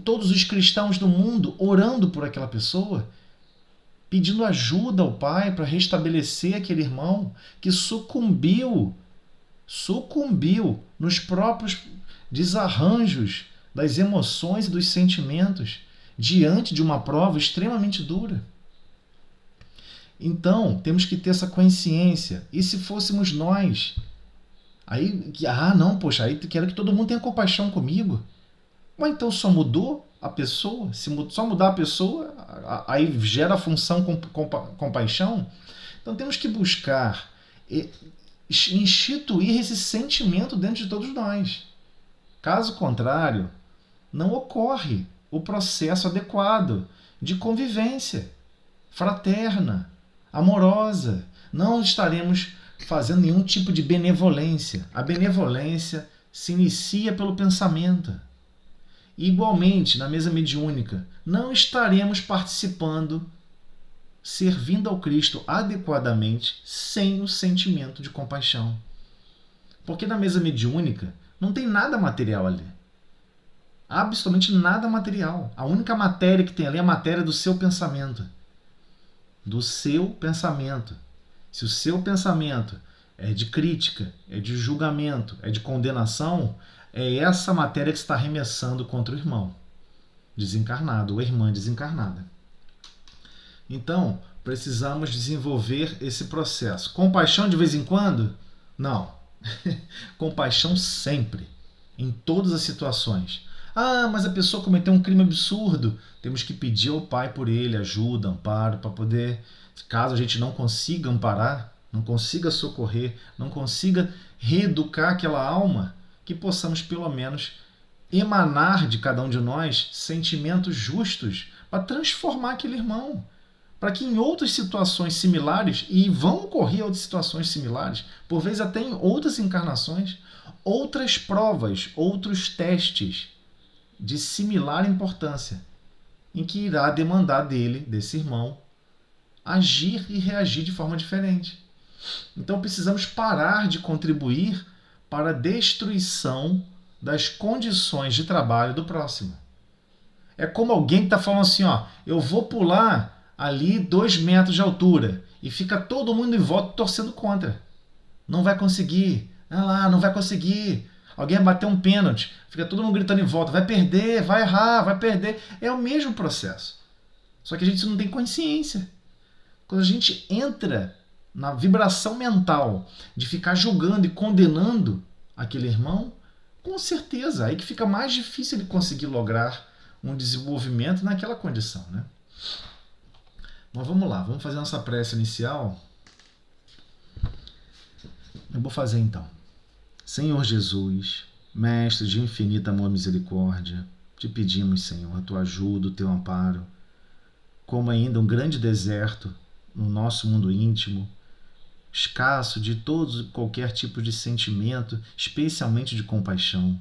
todos os cristãos do mundo orando por aquela pessoa? Pedindo ajuda ao Pai para restabelecer aquele irmão que sucumbiu nos próprios desarranjos das emoções e dos sentimentos diante de uma prova extremamente dura. Então, temos que ter essa consciência. E se fôssemos nós? Aí, aí quero que todo mundo tenha compaixão comigo. Mas então só mudou a pessoa? Se só mudar a pessoa, aí gera a função compaixão? Então temos que buscar instituir esse sentimento dentro de todos nós. Caso contrário, não ocorre o processo adequado de convivência fraterna, amorosa. Não estaremos fazendo nenhum tipo de benevolência. A benevolência se inicia pelo pensamento. Igualmente, na mesa mediúnica, não estaremos participando, servindo ao Cristo adequadamente, sem o sentimento de compaixão. Porque na mesa mediúnica não tem nada material ali. Absolutamente nada material. A única matéria que tem ali é a matéria do seu pensamento. Do seu pensamento. Se o seu pensamento é de crítica, é de julgamento, é de condenação, é essa matéria que está arremessando contra o irmão desencarnado ou a irmã desencarnada. Então, precisamos desenvolver esse processo. Compaixão de vez em quando? Não. Compaixão sempre, em todas as situações. Mas a pessoa cometeu um crime absurdo. Temos que pedir ao Pai por ele, ajuda, amparo, para poder, caso a gente não consiga amparar, não consiga socorrer, não consiga reeducar aquela alma, que possamos pelo menos emanar de cada um de nós sentimentos justos para transformar aquele irmão. Para que em outras situações similares, e vão ocorrer outras situações similares, por vezes até em outras encarnações, outras provas, outros testes de similar importância, em que irá demandar desse irmão, agir e reagir de forma diferente. Então precisamos parar de contribuir para a destruição das condições de trabalho do próximo. É como alguém que está falando assim, eu vou pular ali 2 metros de altura, e fica todo mundo em volta torcendo contra. Não vai conseguir. Não vai conseguir. Alguém vai bater um pênalti, fica todo mundo gritando em volta, vai perder, vai errar, vai perder. É o mesmo processo. Só que a gente não tem consciência. Quando a gente entra na vibração mental de ficar julgando e condenando aquele irmão, com certeza, aí que fica mais difícil de conseguir lograr um desenvolvimento naquela condição, né? Mas vamos lá, vamos fazer nossa prece inicial. Eu vou fazer então. Senhor Jesus, Mestre de infinita amor e misericórdia, te pedimos, Senhor, a tua ajuda, o teu amparo, como ainda um grande deserto no nosso mundo íntimo, escasso de qualquer tipo de sentimento, especialmente de compaixão.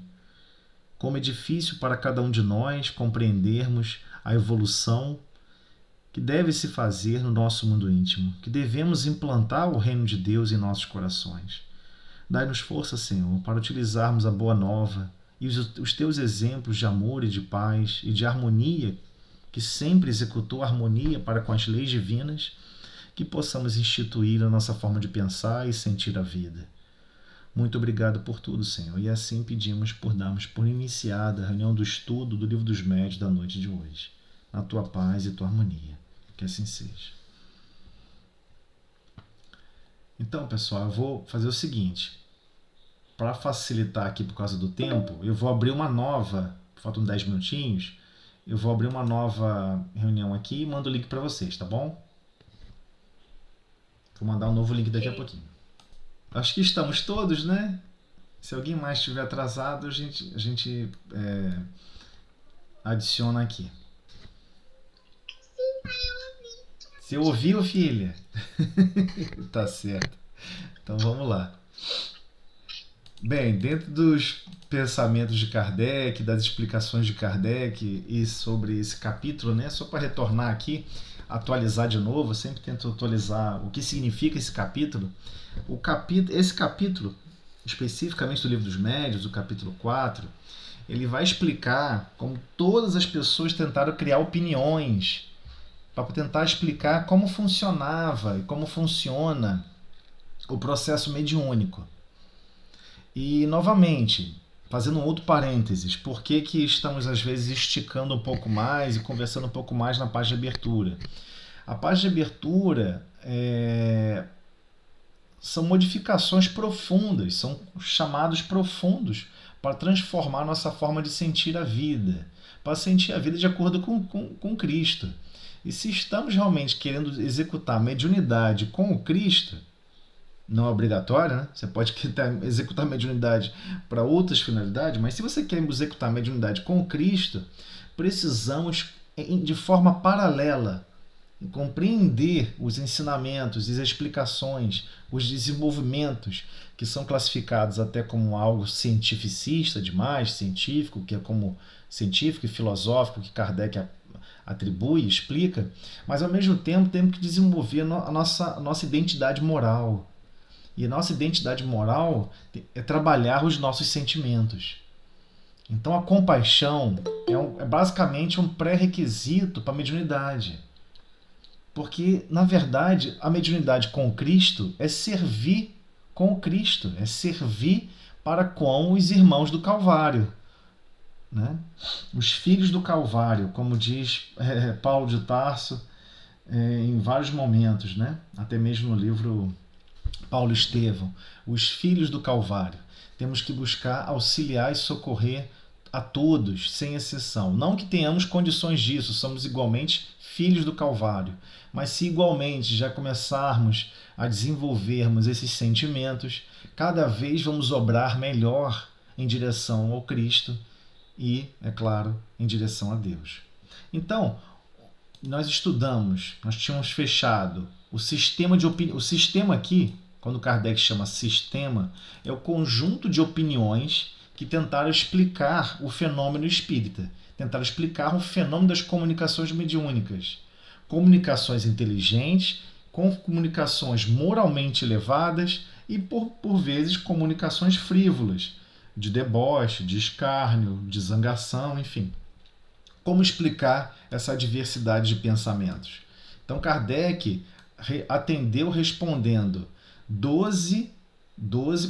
Como é difícil para cada um de nós compreendermos a evolução que deve se fazer no nosso mundo íntimo, que devemos implantar o reino de Deus em nossos corações. Dai-nos força, Senhor, para utilizarmos a boa nova e os teus exemplos de amor e de paz e de harmonia, que sempre executou harmonia para com as leis divinas, que possamos instituir a nossa forma de pensar e sentir a vida. Muito obrigado por tudo, Senhor. E assim pedimos por darmos por iniciada a reunião do estudo do Livro dos Médiuns da noite de hoje, na tua paz e tua harmonia. Que assim seja. Então, pessoal, eu vou fazer o seguinte. Para facilitar aqui por causa do tempo, eu vou abrir uma nova, faltam 10 minutinhos, eu vou abrir uma nova reunião aqui e mando o link para vocês, tá bom? Vou mandar um novo link daqui a pouquinho. Acho que estamos todos, né? Se alguém mais estiver atrasado, a gente adiciona aqui. Sim, pai, eu ouvi. Você ouviu, filha? Tá certo. Então vamos lá. Bem, dentro dos pensamentos de Kardec, das explicações de Kardec e sobre esse capítulo, né? Só para retornar aqui, atualizar de novo, eu sempre tento atualizar o que significa esse capítulo. Esse capítulo, especificamente do Livro dos Médiuns, o capítulo 4, ele vai explicar como todas as pessoas tentaram criar opiniões para tentar explicar como funcionava e como funciona o processo mediúnico. E, novamente, fazendo um outro parênteses, por que estamos às vezes esticando um pouco mais e conversando um pouco mais na página de abertura? A página de abertura são modificações profundas, são chamados profundos para transformar a nossa forma de sentir a vida, para sentir a vida de acordo com Cristo. E se estamos realmente querendo executar a mediunidade com o Cristo, não é obrigatório, né? Você pode executar a mediunidade para outras finalidades, mas se você quer executar a mediunidade com o Cristo, precisamos, de forma paralela, compreender os ensinamentos, as explicações, os desenvolvimentos que são classificados até como algo cientificista demais, científico, que é como científico e filosófico que Kardec atribui, explica, mas ao mesmo tempo temos que desenvolver a nossa identidade moral. E a nossa identidade moral é trabalhar os nossos sentimentos. Então a compaixão é basicamente um pré-requisito para a mediunidade. Porque, na verdade, a mediunidade com Cristo é servir com o Cristo, é servir para com os irmãos do Calvário. Né? Os filhos do Calvário, como diz Paulo de Tarso em vários momentos, né? Até mesmo no livro Paulo Estevão, os filhos do Calvário. Temos que buscar auxiliar e socorrer a todos, sem exceção. Não que tenhamos condições disso, somos igualmente filhos do Calvário, mas se igualmente já começarmos a desenvolvermos esses sentimentos, cada vez vamos obrar melhor em direção ao Cristo e, é claro, em direção a Deus. Então, nós tínhamos fechado o sistema de opinião. O sistema aqui, quando Kardec chama sistema, é o conjunto de opiniões que tentaram explicar o fenômeno espírita, tentaram explicar o fenômeno das comunicações mediúnicas. Comunicações inteligentes, com comunicações moralmente elevadas e, por vezes, comunicações frívolas, de deboche, de escárnio, de zangação, enfim. Como explicar essa diversidade de pensamentos? Então, Kardec atendeu respondendo 12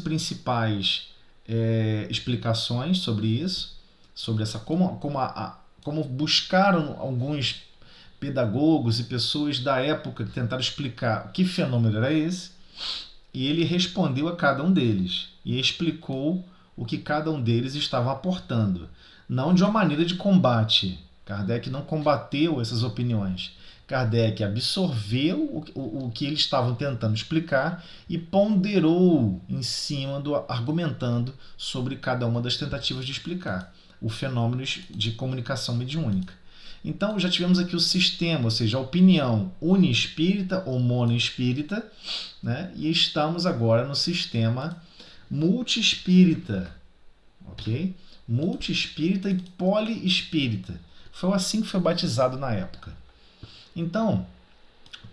principais explicações sobre isso, sobre essa como buscaram alguns pedagogos e pessoas da época que tentaram explicar que fenômeno era esse, e ele respondeu a cada um deles e explicou o que cada um deles estava aportando, não de uma maneira de combate. Kardec não combateu essas opiniões. Kardec absorveu o que eles estavam tentando explicar e ponderou em cima argumentando sobre cada uma das tentativas de explicar o fenômeno de comunicação mediúnica. Então já tivemos aqui o sistema, ou seja, a opinião uniespírita ou monoespírita, né? E estamos agora no sistema multiespírita, ok? Multiespírita e poliespírita. Foi assim que foi batizado na época. Então,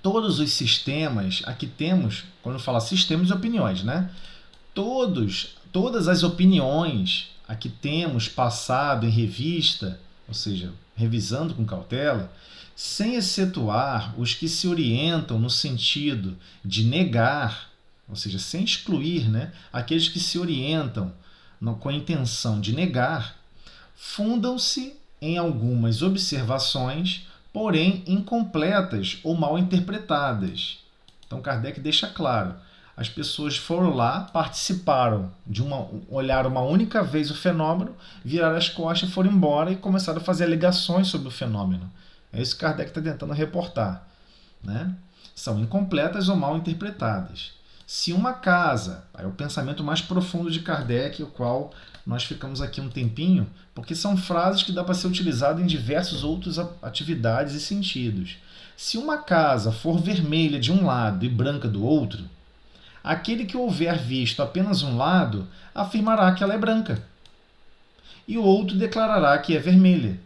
todos os sistemas, aqui temos, quando fala sistemas de opiniões, né? Todas as opiniões a que temos passado em revista, ou seja, revisando com cautela, sem excetuar os que se orientam no sentido de negar, ou seja, sem excluir, né, aqueles que se orientam com a intenção de negar, fundam-se em algumas observações, porém incompletas ou mal interpretadas. Então Kardec deixa claro, as pessoas foram lá, participaram olharam uma única vez o fenômeno, viraram as costas, foram embora e começaram a fazer alegações sobre o fenômeno. É isso que Kardec está tentando reportar, né? São incompletas ou mal interpretadas. Se uma casa, é o pensamento mais profundo de Kardec, o qual nós ficamos aqui um tempinho, porque são frases que dá para ser utilizado em diversas outras atividades e sentidos. Se uma casa for vermelha de um lado e branca do outro, aquele que houver visto apenas um lado afirmará que ela é branca, e o outro declarará que é vermelha.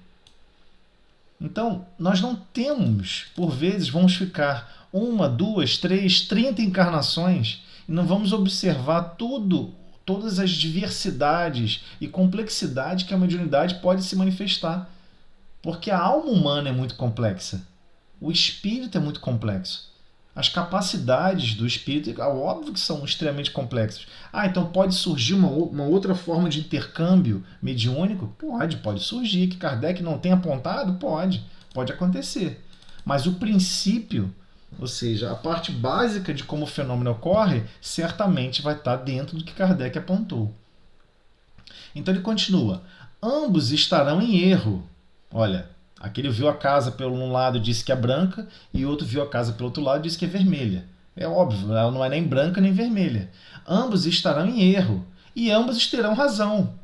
Então, nós não temos, por vezes, vamos ficar 1, 2, 3, 30 encarnações e não vamos observar todas as diversidades e complexidade que a mediunidade pode se manifestar. Porque a alma humana é muito complexa. O espírito é muito complexo. As capacidades do espírito, é óbvio que são extremamente complexas. Então pode surgir uma outra forma de intercâmbio mediúnico? Pode surgir. Que Kardec não tenha apontado? Pode acontecer. Mas o princípio, ou seja, a parte básica de como o fenômeno ocorre, certamente vai estar dentro do que Kardec apontou. Então ele continua. Ambos estarão em erro. Olha, aquele viu a casa pelo um lado e disse que é branca, e o outro viu a casa pelo outro lado e disse que é vermelha. É óbvio, ela não é nem branca nem vermelha. Ambos estarão em erro, e ambos terão razão,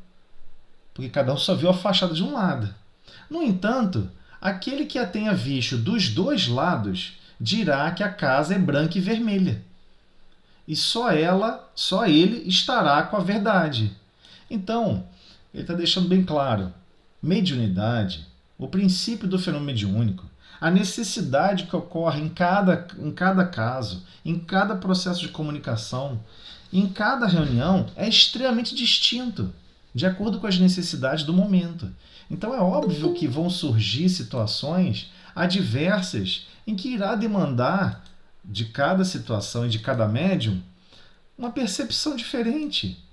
porque cada um só viu a fachada de um lado. No entanto, aquele que a tenha visto dos dois lados dirá que a casa é branca e vermelha. E só ele estará com a verdade. Então, ele está deixando bem claro, mediunidade, o princípio do fenômeno mediúnico, a necessidade que ocorre em cada caso, em cada processo de comunicação, em cada reunião, é extremamente distinto, de acordo com as necessidades do momento. Então é óbvio que vão surgir situações adversas em que irá demandar de cada situação e de cada médium uma percepção diferente.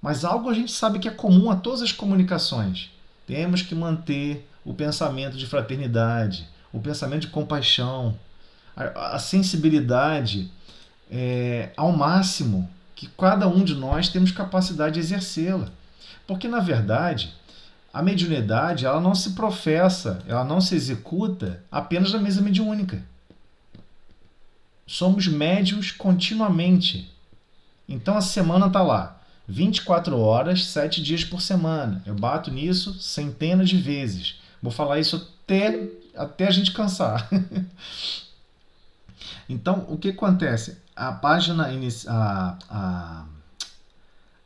Mas algo a gente sabe que é comum a todas as comunicações. Temos que manter o pensamento de fraternidade, o pensamento de compaixão, a sensibilidade ao máximo, que cada um de nós temos capacidade de exercê-la. Porque, na verdade, a mediunidade ela não se professa, ela não se executa apenas na mesa mediúnica. Somos médiuns continuamente. Então a semana está lá, 24 horas, 7 dias por semana. Eu bato nisso centenas de vezes. Vou falar isso até a gente cansar. Então, o que acontece? A página,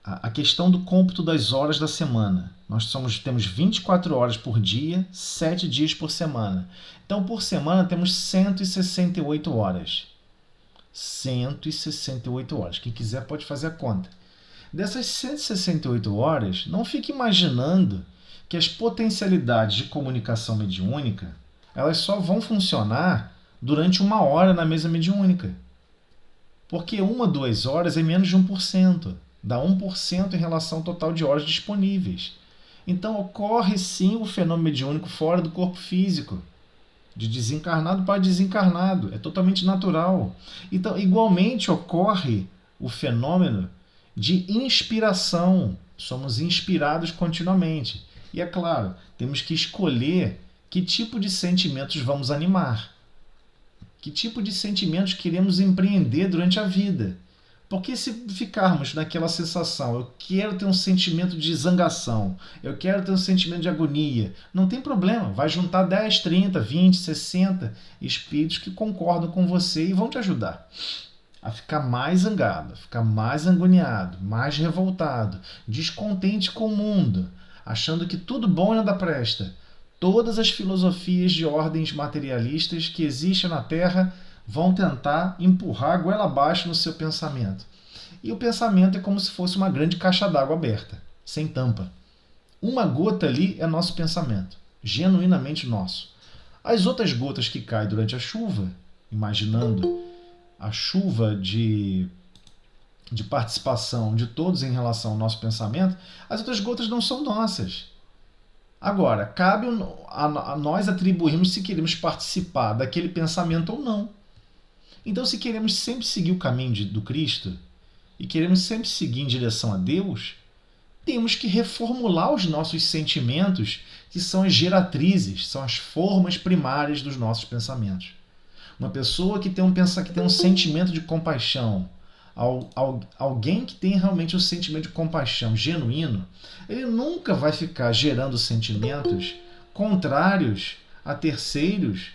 a questão do cômputo das horas da semana. Nós temos 24 horas por dia, 7 dias por semana. Então, por semana, temos 168 horas. 168 horas. Quem quiser pode fazer a conta. Dessas 168 horas, não fique imaginando que as potencialidades de comunicação mediúnica elas só vão funcionar durante 1 hora na mesa mediúnica. Porque 1, 2 horas é menos de 1%. Dá 1% em relação ao total de horas disponíveis. Então ocorre sim o fenômeno mediúnico fora do corpo físico. De desencarnado para desencarnado. É totalmente natural. Então, igualmente ocorre o fenômeno de inspiração. Somos inspirados continuamente. E é claro, temos que escolher que tipo de sentimentos vamos animar. Que tipo de sentimentos queremos empreender durante a vida. Porque se ficarmos naquela sensação, eu quero ter um sentimento de zangação, eu quero ter um sentimento de agonia, não tem problema, vai juntar 10, 30, 20, 60 espíritos que concordam com você e vão te ajudar a ficar mais zangado, a ficar mais agoniado, mais revoltado, descontente com o mundo, achando que tudo bom e nada presta. Todas as filosofias de ordens materialistas que existem na Terra vão tentar empurrar a goela abaixo no seu pensamento. E o pensamento é como se fosse uma grande caixa d'água aberta, sem tampa. Uma gota ali é nosso pensamento, genuinamente nosso. As outras gotas que caem durante a chuva, imaginando a chuva de participação de todos em relação ao nosso pensamento, as outras gotas não são nossas. Agora, cabe a nós atribuirmos se queremos participar daquele pensamento ou não. Então, se queremos sempre seguir o caminho do Cristo e queremos sempre seguir em direção a Deus, temos que reformular os nossos sentimentos, que são as geratrizes, são as formas primárias dos nossos pensamentos. Uma pessoa que tem um sentimento de compaixão, alguém que tem realmente um sentimento de compaixão genuíno, ele nunca vai ficar gerando sentimentos contrários a terceiros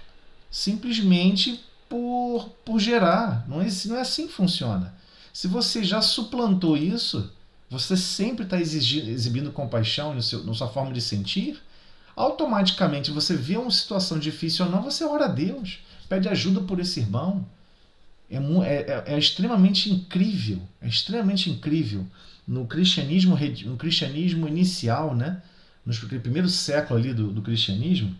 simplesmente por gerar. Não é assim que funciona. Se você já suplantou isso, você sempre está exibindo compaixão na sua forma de sentir, automaticamente você vê uma situação difícil ou não, você ora a Deus, pede ajuda por esse irmão. É extremamente incrível, no cristianismo inicial, né? No primeiro século ali do cristianismo,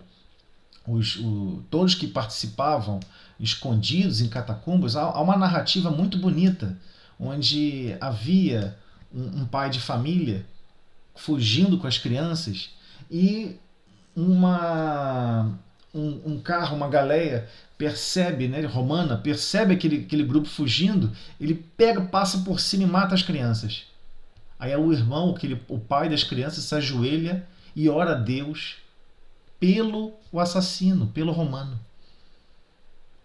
todos que participavam escondidos em catacumbas, há uma narrativa muito bonita, onde havia um pai de família fugindo com as crianças e um carro, uma galeia percebe, né, romana, percebe aquele grupo fugindo, ele passa por cima e mata as crianças. Aí o irmão, o pai das crianças, se ajoelha e ora a Deus pelo assassino, pelo romano.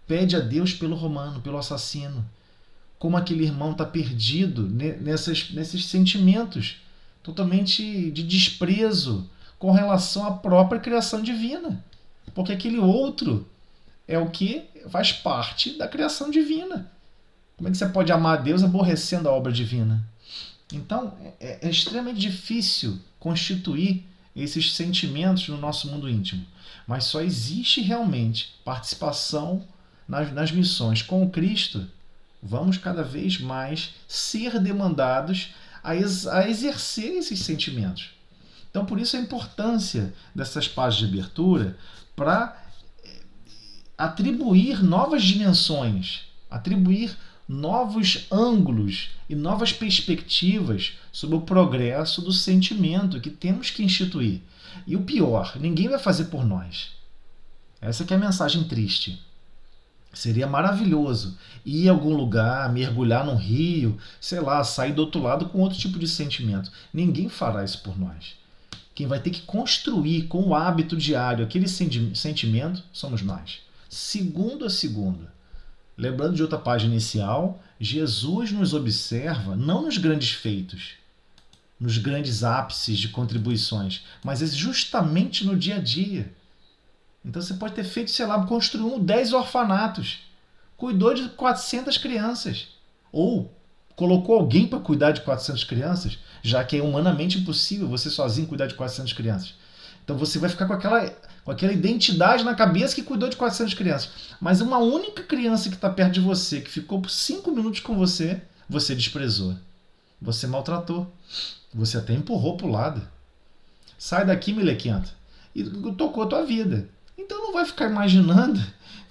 Pede a Deus pelo romano, pelo assassino. Como aquele irmão está perdido nesses sentimentos totalmente de desprezo com relação à própria criação divina. Porque aquele outro é o que faz parte da criação divina. Como é que você pode amar a Deus aborrecendo a obra divina? Então, é extremamente difícil constituir esses sentimentos no nosso mundo íntimo. Mas só existe realmente participação nas missões com o Cristo. Vamos cada vez mais ser demandados a exercer esses sentimentos. Então, por isso a importância dessas páginas de abertura para atribuir novas dimensões, atribuir novos ângulos e novas perspectivas sobre o progresso do sentimento que temos que instituir. E o pior, ninguém vai fazer por nós. Essa que é a mensagem triste. Seria maravilhoso ir a algum lugar, mergulhar num rio, sei lá, sair do outro lado com outro tipo de sentimento. Ninguém fará isso por nós. Quem vai ter que construir com o hábito diário aquele sentimento somos nós. Segundo a segundo. Lembrando de outra página inicial, Jesus nos observa não nos grandes feitos, nos grandes ápices de contribuições, mas justamente no dia a dia. Então você pode ter feito, sei lá, construiu 10 orfanatos, cuidou de 400 crianças, ou colocou alguém para cuidar de 400 crianças, já que é humanamente impossível você sozinho cuidar de 400 crianças. Então você vai ficar com aquela identidade na cabeça que cuidou de 400 crianças. Mas uma única criança que está perto de você, que ficou por 5 minutos com você, você desprezou. Você maltratou. Você até empurrou para o lado. Sai daqui, melequenta. E tocou a tua vida. Então não vai ficar imaginando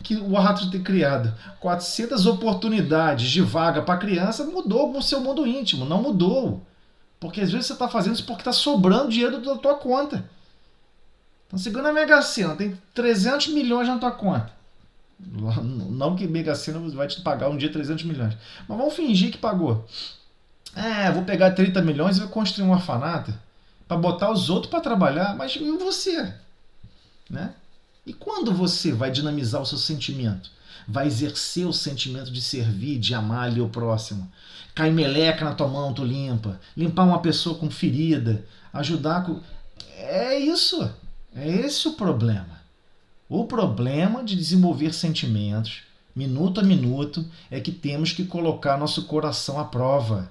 que o ato de ter criado 400 oportunidades de vaga para criança mudou o seu mundo íntimo. Não mudou. Porque às vezes você está fazendo isso porque está sobrando dinheiro da tua conta. Então você ganha na Mega Sena, tem 300 milhões na tua conta. Não que Mega Sena vai te pagar um dia 300 milhões. Mas vamos fingir que pagou. Vou pegar 30 milhões e vou construir um orfanato para botar os outros para trabalhar. Mas e você? Né? E quando você vai dinamizar o seu sentimento? Vai exercer o sentimento de servir, de amar ali o próximo. Cai meleca na tua mão, tu limpa. Limpar uma pessoa com ferida. Ajudar com... É isso. É esse o problema. O problema de desenvolver sentimentos, minuto a minuto, é que temos que colocar nosso coração à prova.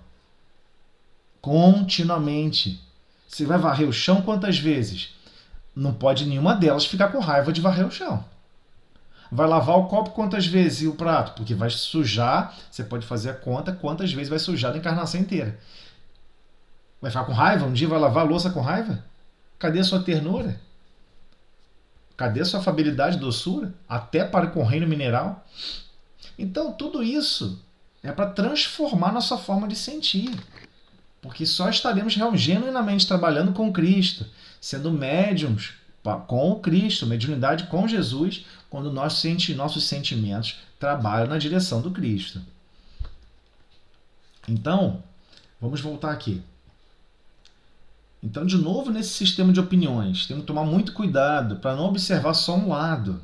Continuamente. Você vai varrer o chão quantas vezes? Não pode nenhuma delas ficar com raiva de varrer o chão. Vai lavar o copo quantas vezes e o prato? Porque vai sujar, você pode fazer a conta quantas vezes vai sujar a encarnação inteira. Vai ficar com raiva? Um dia vai lavar a louça com raiva? Cadê a sua ternura? Cadê a sua afabilidade e doçura? Até para com o reino mineral? Então, tudo isso é para transformar nossa forma de sentir. Porque só estaremos genuinamente trabalhando com Cristo, sendo médiums com o Cristo, mediunidade com Jesus, quando nossos sentimentos trabalham na direção do Cristo. Então, vamos voltar aqui. Então, de novo, nesse sistema de opiniões, temos que tomar muito cuidado para não observar só um lado.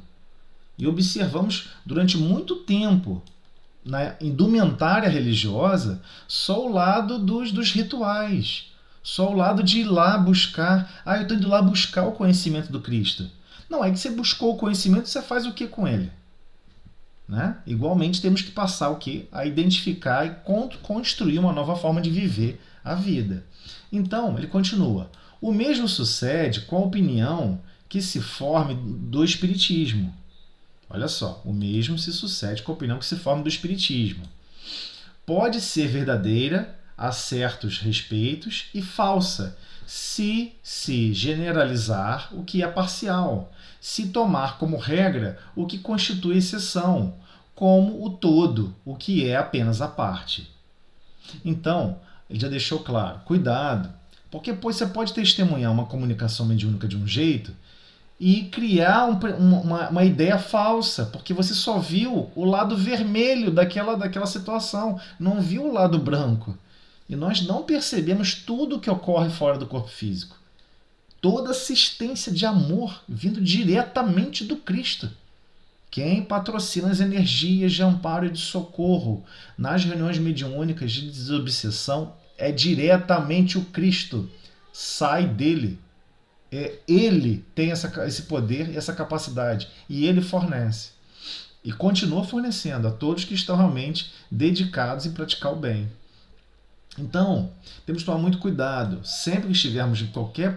E observamos durante muito tempo, na indumentária religiosa, só o lado dos rituais, só o lado de ir lá buscar. Eu estou indo lá buscar o conhecimento do Cristo. Não, é que você buscou o conhecimento, você faz o que com ele? Né? Igualmente, temos que passar o quê? A identificar e construir uma nova forma de viver a vida. Então, ele continua. O mesmo sucede com a opinião que se forme do Espiritismo. Olha só, o mesmo se sucede com a opinião que se forma do Espiritismo. Pode ser verdadeira a certos respeitos e falsa, se generalizar o que é parcial, se tomar como regra o que constitui exceção, como o todo, o que é apenas a parte. Então, ele já deixou claro, cuidado, porque você pode testemunhar uma comunicação mediúnica de um jeito e criar uma ideia falsa, porque você só viu o lado vermelho daquela situação, não viu o lado branco. E nós não percebemos tudo o que ocorre fora do corpo físico. Toda assistência de amor vindo diretamente do Cristo. Quem patrocina as energias de amparo e de socorro nas reuniões mediúnicas de desobsessão é diretamente o Cristo. Sai dele. Ele tem esse poder e essa capacidade. E ele fornece. E continua fornecendo a todos que estão realmente dedicados em praticar o bem. Então, temos que tomar muito cuidado. Sempre que estivermos em qualquer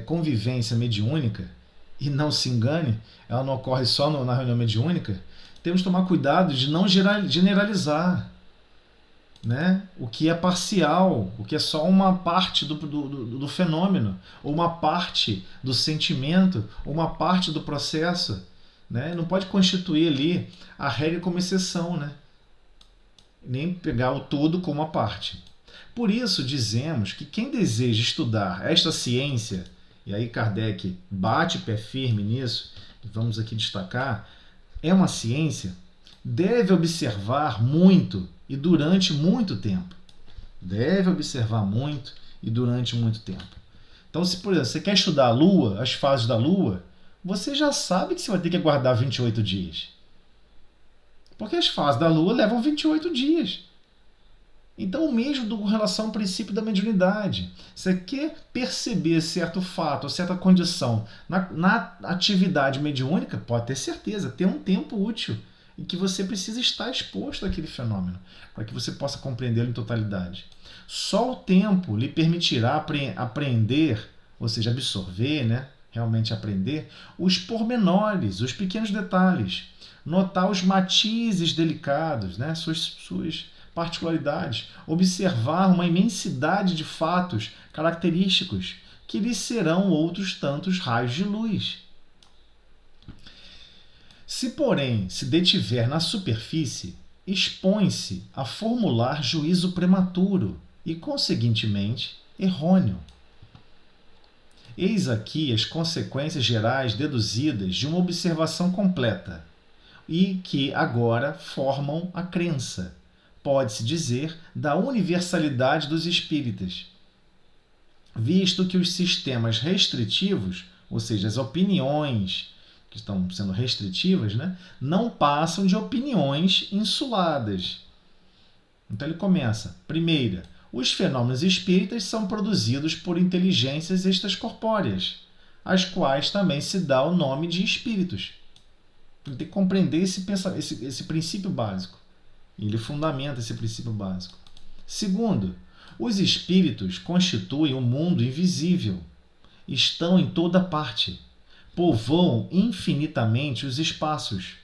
convivência mediúnica, e não se engane, ela não ocorre só na reunião mediúnica, temos que tomar cuidado de não generalizar, né? O que é parcial, o que é só uma parte do fenômeno, ou uma parte do sentimento, ou uma parte do processo. Né? Não pode constituir ali a regra como exceção, né? Nem pegar o todo como a parte. Por isso dizemos que quem deseja estudar esta ciência, e aí Kardec bate pé firme nisso, vamos aqui destacar, é uma ciência, deve observar muito e durante muito tempo. Deve observar muito e durante muito tempo. Então, se, por exemplo, você quer estudar a Lua, as fases da Lua, você já sabe que você vai ter que aguardar 28 dias. Porque as fases da Lua levam 28 dias. Então, o mesmo com relação ao princípio da mediunidade. Você quer perceber certo fato ou certa condição na atividade mediúnica, pode ter certeza, tem um tempo útil em que você precisa estar exposto àquele fenômeno, para que você possa compreendê-lo em totalidade. Só o tempo lhe permitirá aprender, ou seja, absorver, né? Realmente aprender, os pormenores, os pequenos detalhes, notar os matizes delicados, né? suas particularidades, observar uma imensidade de fatos característicos que lhe serão outros tantos raios de luz. Se, porém, se detiver na superfície, expõe-se a formular juízo prematuro e, conseguintemente, errôneo. Eis aqui as consequências gerais deduzidas de uma observação completa e que agora formam a crença, pode-se dizer, da universalidade dos espíritas, visto que os sistemas restritivos, ou seja, as opiniões que estão sendo restritivas, né, não passam de opiniões insuladas. Então ele começa. Primeira, os fenômenos espíritas são produzidos por inteligências extracorpóreas, às quais também se dá o nome de espíritos. Ele tem que compreender esse princípio básico. Ele fundamenta esse princípio básico. Segundo, os espíritos constituem um mundo invisível. Estão em toda parte. Povoam infinitamente os espaços.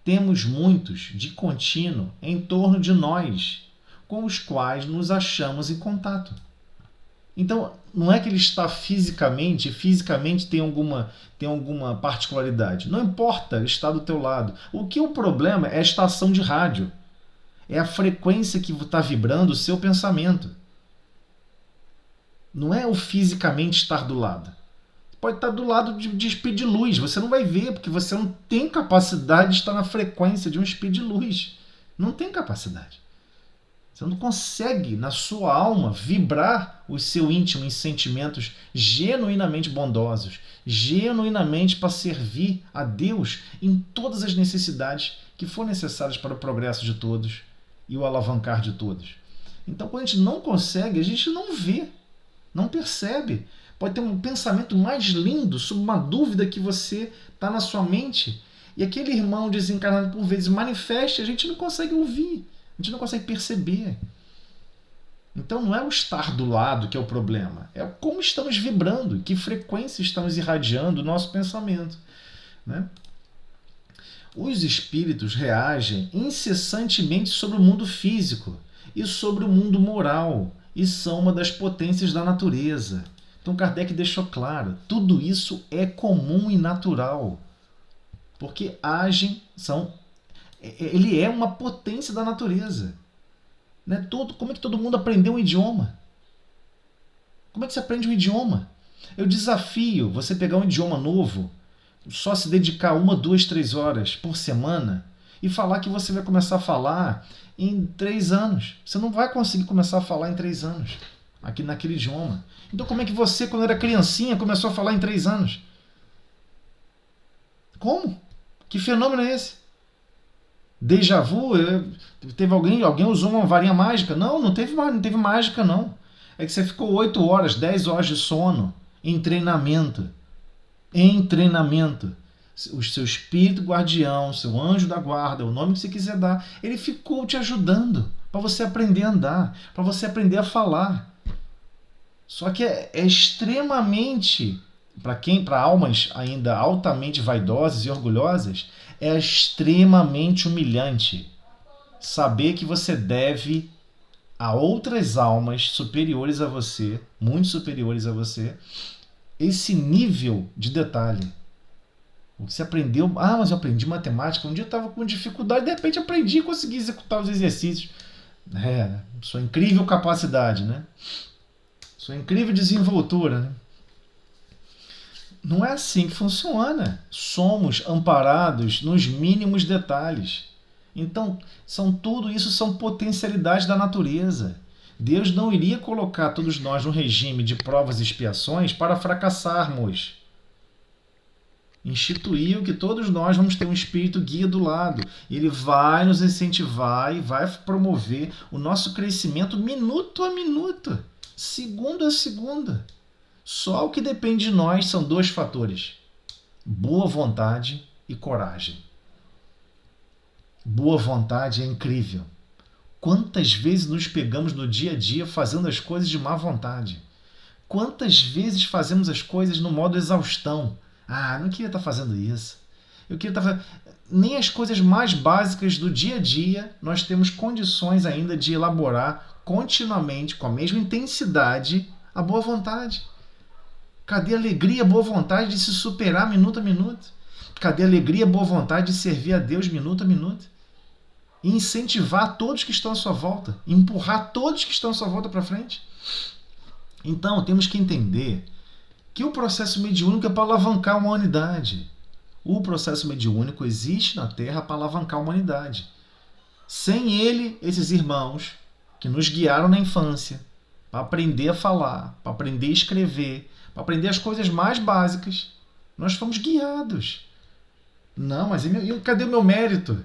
Temos muitos, de contínuo, em torno de nós, com os quais nos achamos em contato. Então, não é que ele está fisicamente tem alguma particularidade. Não importa, ele está do teu lado. O problema é a estação de rádio. É a frequência que está vibrando o seu pensamento. Não é o fisicamente estar do lado. Pode estar do lado de speed de luz. Você não vai ver, porque você não tem capacidade de estar na frequência de um speed de luz. Não tem capacidade. Você não consegue, na sua alma, vibrar o seu íntimo em sentimentos genuinamente bondosos, genuinamente para servir a Deus em todas as necessidades que for necessárias para o progresso de todos e o alavancar de todos. Então, quando a gente não consegue, a gente não vê, não percebe. Pode ter um pensamento mais lindo sobre uma dúvida que você está na sua mente e aquele irmão desencarnado por vezes manifesta e a gente não consegue ouvir. A gente não consegue perceber. Então não é o estar do lado que é o problema. É como estamos vibrando, que frequência estamos irradiando o nosso pensamento. Né? Os espíritos reagem incessantemente sobre o mundo físico e sobre o mundo moral e são uma das potências da natureza. Então Kardec deixou claro, tudo isso é comum e natural. Porque agem, ele é uma potência da natureza. Né? Como é que todo mundo aprendeu um idioma? Como é que você aprende um idioma? Eu desafio você pegar um idioma novo, só se dedicar 1, 2, 3 horas por semana e falar que você vai começar a falar em 3 anos. Você não vai conseguir começar a falar em 3 anos aqui naquele idioma. Então como é que você, quando era criancinha, começou a falar em 3 anos? Como? Que fenômeno é esse? Déjà vu? Teve alguém usou uma varinha mágica? Não teve mágica não. É que você ficou 8 horas, 10 horas de sono em treinamento. O seu espírito guardião, seu anjo da guarda, o nome que você quiser dar, ele ficou te ajudando para você aprender a andar, para você aprender a falar. Só que é extremamente, para almas ainda altamente vaidosas e orgulhosas, é extremamente humilhante saber que você deve a outras almas superiores a você, muito superiores a você, esse nível de detalhe. Você aprendeu, mas eu aprendi matemática, um dia eu estava com dificuldade, de repente aprendi e consegui executar os exercícios. Sua incrível capacidade, né? Sua incrível desenvoltura, né? Não é assim que funciona. Somos amparados nos mínimos detalhes. Então, tudo isso são potencialidades da natureza. Deus não iria colocar todos nós num regime de provas e expiações para fracassarmos. Instituiu que todos nós vamos ter um espírito guia do lado. Ele vai nos incentivar e vai promover o nosso crescimento minuto a minuto, segundo a segundo. Só o que depende de nós são 2 fatores: boa vontade e coragem. Boa vontade é incrível. Quantas vezes nos pegamos no dia a dia fazendo as coisas de má vontade? Quantas vezes fazemos as coisas no modo exaustão? Não queria estar fazendo isso. Eu queria estar... Nem as coisas mais básicas do dia a dia nós temos condições ainda de elaborar continuamente, com a mesma intensidade, a boa vontade. Cadê a alegria, a boa vontade de se superar minuto a minuto? Cadê a alegria, a boa vontade de servir a Deus minuto a minuto? E incentivar todos que estão à sua volta, empurrar todos que estão à sua volta para frente? Então, temos que entender que o processo mediúnico é para alavancar a humanidade. O processo mediúnico existe na Terra para alavancar a humanidade. Sem ele, esses irmãos que nos guiaram na infância, para aprender a falar, para aprender a escrever, para aprender as coisas mais básicas, nós fomos guiados. Não, mas cadê o meu mérito?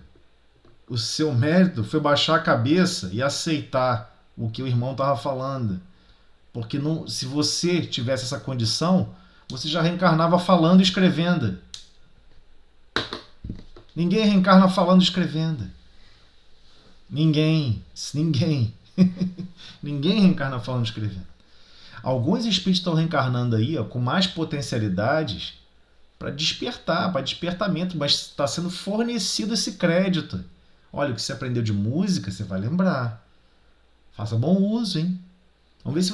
O seu mérito foi baixar a cabeça e aceitar o que o irmão estava falando. Porque se você tivesse essa condição, você já reencarnava falando e escrevendo. Ninguém reencarna falando e escrevendo. Ninguém. Ninguém reencarna falando e escrevendo. Alguns espíritos estão reencarnando aí com mais potencialidades para despertamento, mas está sendo fornecido esse crédito. Olha, o que você aprendeu de música, você vai lembrar. Faça bom uso, hein? Vamos ver se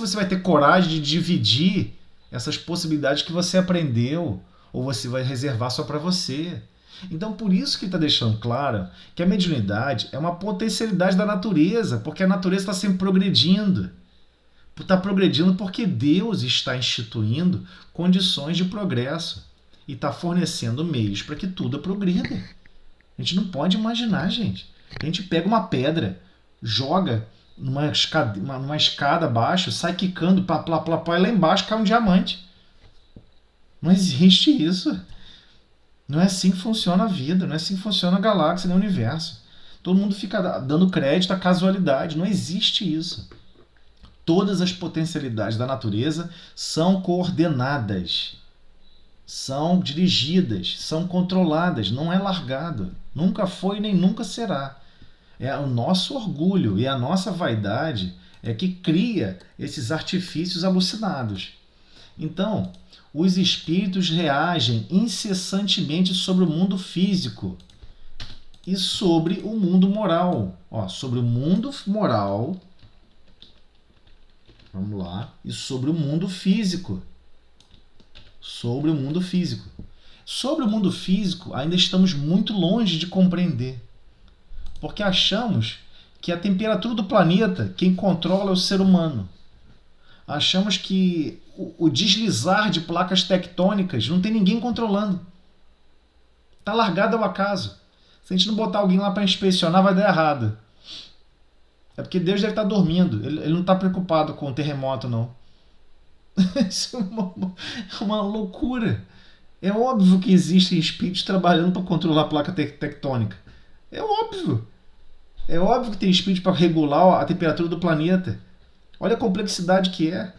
você vai ter coragem de dividir essas possibilidades que você aprendeu ou você vai reservar só para você. Então, por isso que está deixando claro que a mediunidade é uma potencialidade da natureza, porque a natureza está sempre progredindo. Está progredindo porque Deus está instituindo condições de progresso e está fornecendo meios para que tudo progrida. A gente não pode imaginar, gente. A gente pega uma pedra, joga numa escada abaixo, sai quicando, plá, plá, plá, plá, e lá embaixo cai um diamante. Não existe isso. Não é assim que funciona a vida, não é assim que funciona a galáxia nem o universo. Todo mundo fica dando crédito à casualidade. Não existe isso. Todas as potencialidades da natureza são coordenadas, são dirigidas, são controladas, não é largado. Nunca foi nem nunca será. É o nosso orgulho e a nossa vaidade é que cria esses artifícios alucinados. Então, os espíritos reagem incessantemente sobre o mundo físico e sobre o mundo moral. Sobre o mundo moral, vamos lá, e sobre o mundo físico. Sobre o mundo físico. Sobre o mundo físico, ainda estamos muito longe de compreender. Porque achamos que a temperatura do planeta, quem controla é o ser humano. Achamos que o deslizar de placas tectônicas não tem ninguém controlando. Está largado ao acaso. Se a gente não botar alguém lá para inspecionar, vai dar errado. É porque Deus deve estar dormindo. Ele não está preocupado com o terremoto, não. Isso é uma loucura. É óbvio que existem espíritos trabalhando para controlar a placa tectônica. É óbvio. É óbvio que tem espírito para regular a temperatura do planeta. Olha a complexidade que é.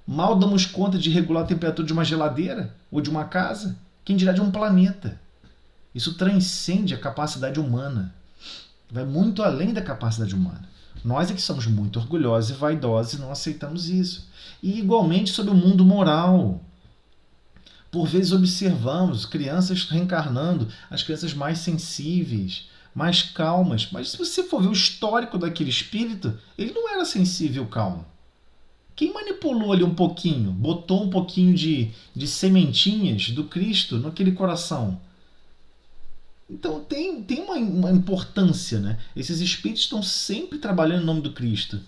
Mal damos conta de regular a temperatura de uma geladeira ou de uma casa. Quem dirá de um planeta? Isso transcende a capacidade humana. Vai muito além da capacidade humana. Nós é que somos muito orgulhosos e vaidosos e não aceitamos isso. E igualmente sobre o mundo moral. Por vezes observamos crianças reencarnando, as crianças mais sensíveis, mais calmas. Mas se você for ver o histórico daquele espírito, ele não era sensível, calmo. Quem manipulou ali um pouquinho, botou um pouquinho de sementinhas do Cristo naquele coração? Então tem uma importância, né? Esses espíritos estão sempre trabalhando em nome do Cristo.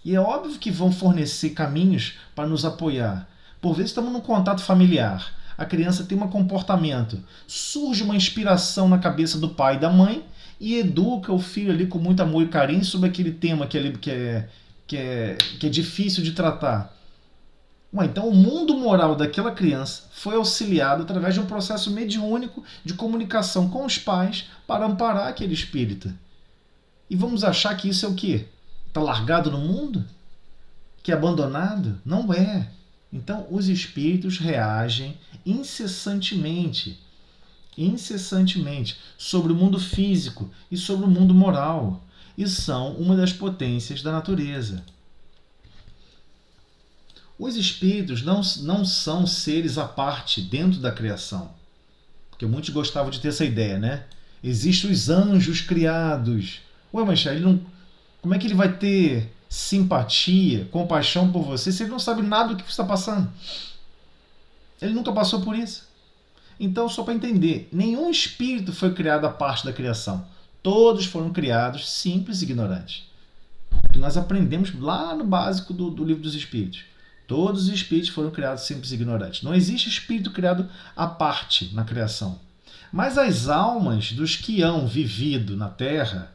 E é óbvio que vão fornecer caminhos para nos apoiar. Por vezes estamos num contato familiar. A criança tem um comportamento. Surge uma inspiração na cabeça do pai e da mãe e educa o filho ali com muito amor e carinho sobre aquele tema que é difícil de tratar. Então o mundo moral daquela criança foi auxiliado através de um processo mediúnico de comunicação com os pais para amparar aquele espírito. E vamos achar que isso é o quê? Está largado no mundo? Que é abandonado? Não é. Então os espíritos reagem incessantemente sobre o mundo físico e sobre o mundo moral. E são uma das potências da natureza. Os espíritos não são seres à parte dentro da criação. Porque muitos gostavam de ter essa ideia, né? Existem os anjos criados. Ué, mas como é que ele vai ter simpatia, compaixão por você se ele não sabe nada do que você está passando? Ele nunca passou por isso. Então, só para entender, nenhum espírito foi criado à parte da criação. Todos foram criados simples e ignorantes. Que nós aprendemos lá no básico do Livro dos Espíritos. Todos os espíritos foram criados simples e ignorantes. Não existe espírito criado à parte na criação. Mas as almas dos que hão vivido na Terra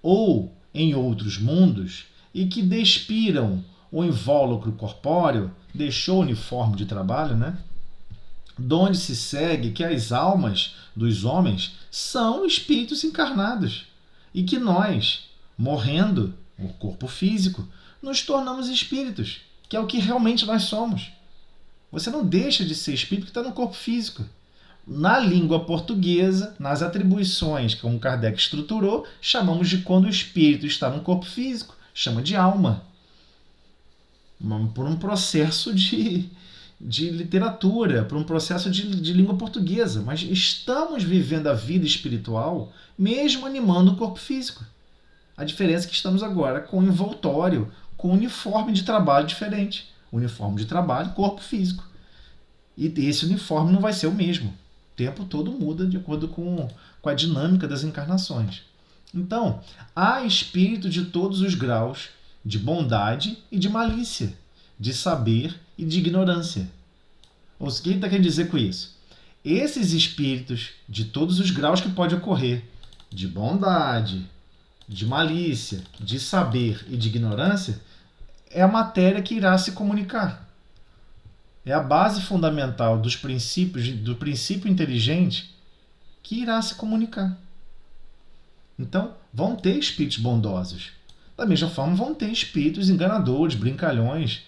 ou em outros mundos e que despiram o invólucro corpóreo, deixou o uniforme de trabalho, né? Donde se segue que as almas dos homens são espíritos encarnados e que nós, morrendo o corpo físico, nos tornamos espíritos, que é o que realmente nós somos. Você não deixa de ser espírito que está no corpo físico. Na língua portuguesa, nas atribuições que o Kardec estruturou, chamamos de quando o espírito está no corpo físico, chama de alma. Por um processo de literatura, por um processo de língua portuguesa. Mas estamos vivendo a vida espiritual mesmo animando o corpo físico. A diferença é que estamos agora com o envoltório, com um uniforme de trabalho diferente. Uniforme de trabalho, corpo físico. E esse uniforme não vai ser o mesmo. O tempo todo muda de acordo com a dinâmica das encarnações. Então, há espírito de todos os graus de bondade e de malícia, de saber e de ignorância. O que ele está querendo dizer com isso? Esses espíritos de todos os graus que pode ocorrer, de bondade, de malícia, de saber e de ignorância, é a matéria que irá se comunicar. É a base fundamental dos princípios, do princípio inteligente que irá se comunicar. Então, vão ter espíritos bondosos. Da mesma forma, vão ter espíritos enganadores, brincalhões,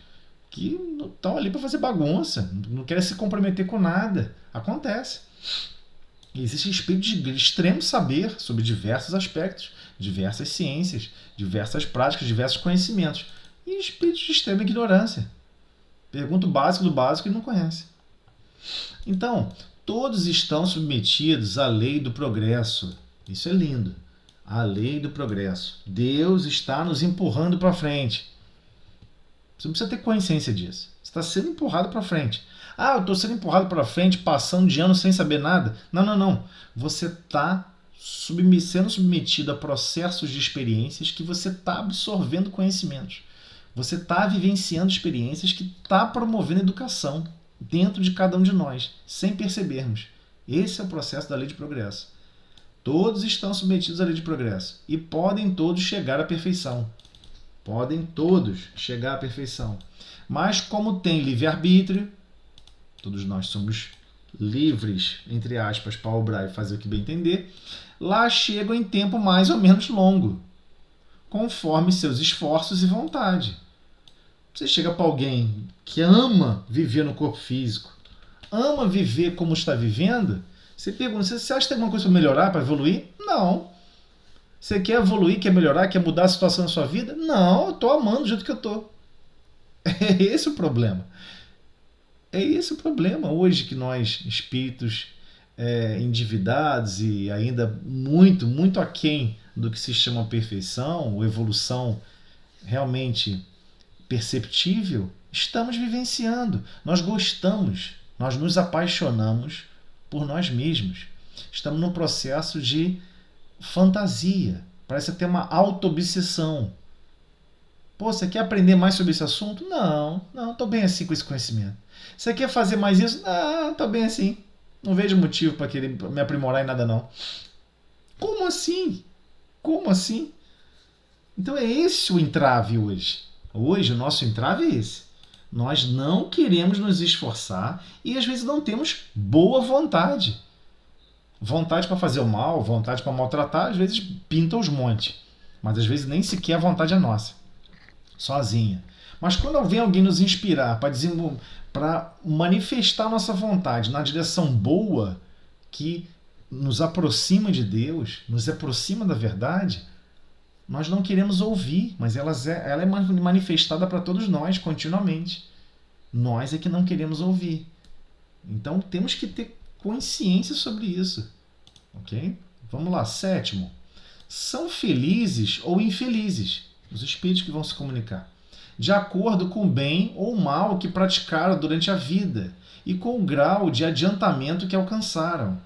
que estão ali para fazer bagunça, não querem se comprometer com nada. Acontece. Existe espíritos de extremo saber sobre diversos aspectos, diversas ciências, diversas práticas, diversos conhecimentos. E espíritos de extrema ignorância. Pergunta o básico do básico e não conhece. Então, todos estão submetidos à lei do progresso. Isso é lindo. A lei do progresso. Deus está nos empurrando para frente. Você precisa ter consciência disso. Você está sendo empurrado para frente. Ah, eu estou sendo empurrado para frente, passando de ano sem saber nada. Não. Você está sendo submetido a processos de experiências que você está absorvendo conhecimentos. Você está vivenciando experiências que está promovendo educação dentro de cada um de nós, sem percebermos. Esse é o processo da lei de progresso. Todos estão submetidos à lei de progresso e podem todos chegar à perfeição. Podem todos chegar à perfeição. Mas como tem livre-arbítrio, todos nós somos livres, entre aspas, para obrar e fazer o que bem entender, lá chegam em tempo mais ou menos longo, conforme seus esforços e vontade. Você chega para alguém que ama viver no corpo físico, ama viver como está vivendo, você pergunta, você acha que tem alguma coisa para melhorar, para evoluir? Não. Você quer evoluir, quer melhorar, quer mudar a situação da sua vida? Não, eu estou amando do jeito que eu estou. É esse o problema. É esse o problema hoje que nós, espíritos endividados e ainda muito aquém do que se chama perfeição, ou evolução realmente perceptível, estamos vivenciando. Nós gostamos, nós nos apaixonamos por nós mesmos. Estamos num processo de fantasia. Parece ter uma auto-obsessão. Pô, você quer aprender mais sobre esse assunto? Não, estou bem assim com esse conhecimento. Você quer fazer mais isso? Não, estou bem assim. Não vejo motivo para querer me aprimorar em nada, não. Como assim? Como assim? Então é esse o entrave hoje. Hoje o nosso entrave é esse. Nós não queremos nos esforçar e às vezes não temos boa vontade. Vontade para fazer o mal, vontade para maltratar, às vezes pinta os montes. Mas às vezes nem sequer a vontade é nossa. Sozinha. Mas quando vem alguém nos inspirar para manifestar nossa vontade na direção boa, que nos aproxima de Deus, nos aproxima da verdade, nós não queremos ouvir, mas ela é manifestada para todos nós continuamente. Nós é que não queremos ouvir. Então temos que ter consciência sobre isso. Ok? Vamos lá, 7º. São felizes ou infelizes os espíritos que vão se comunicar, de acordo com o bem ou o mal que praticaram durante a vida e com o grau de adiantamento que alcançaram.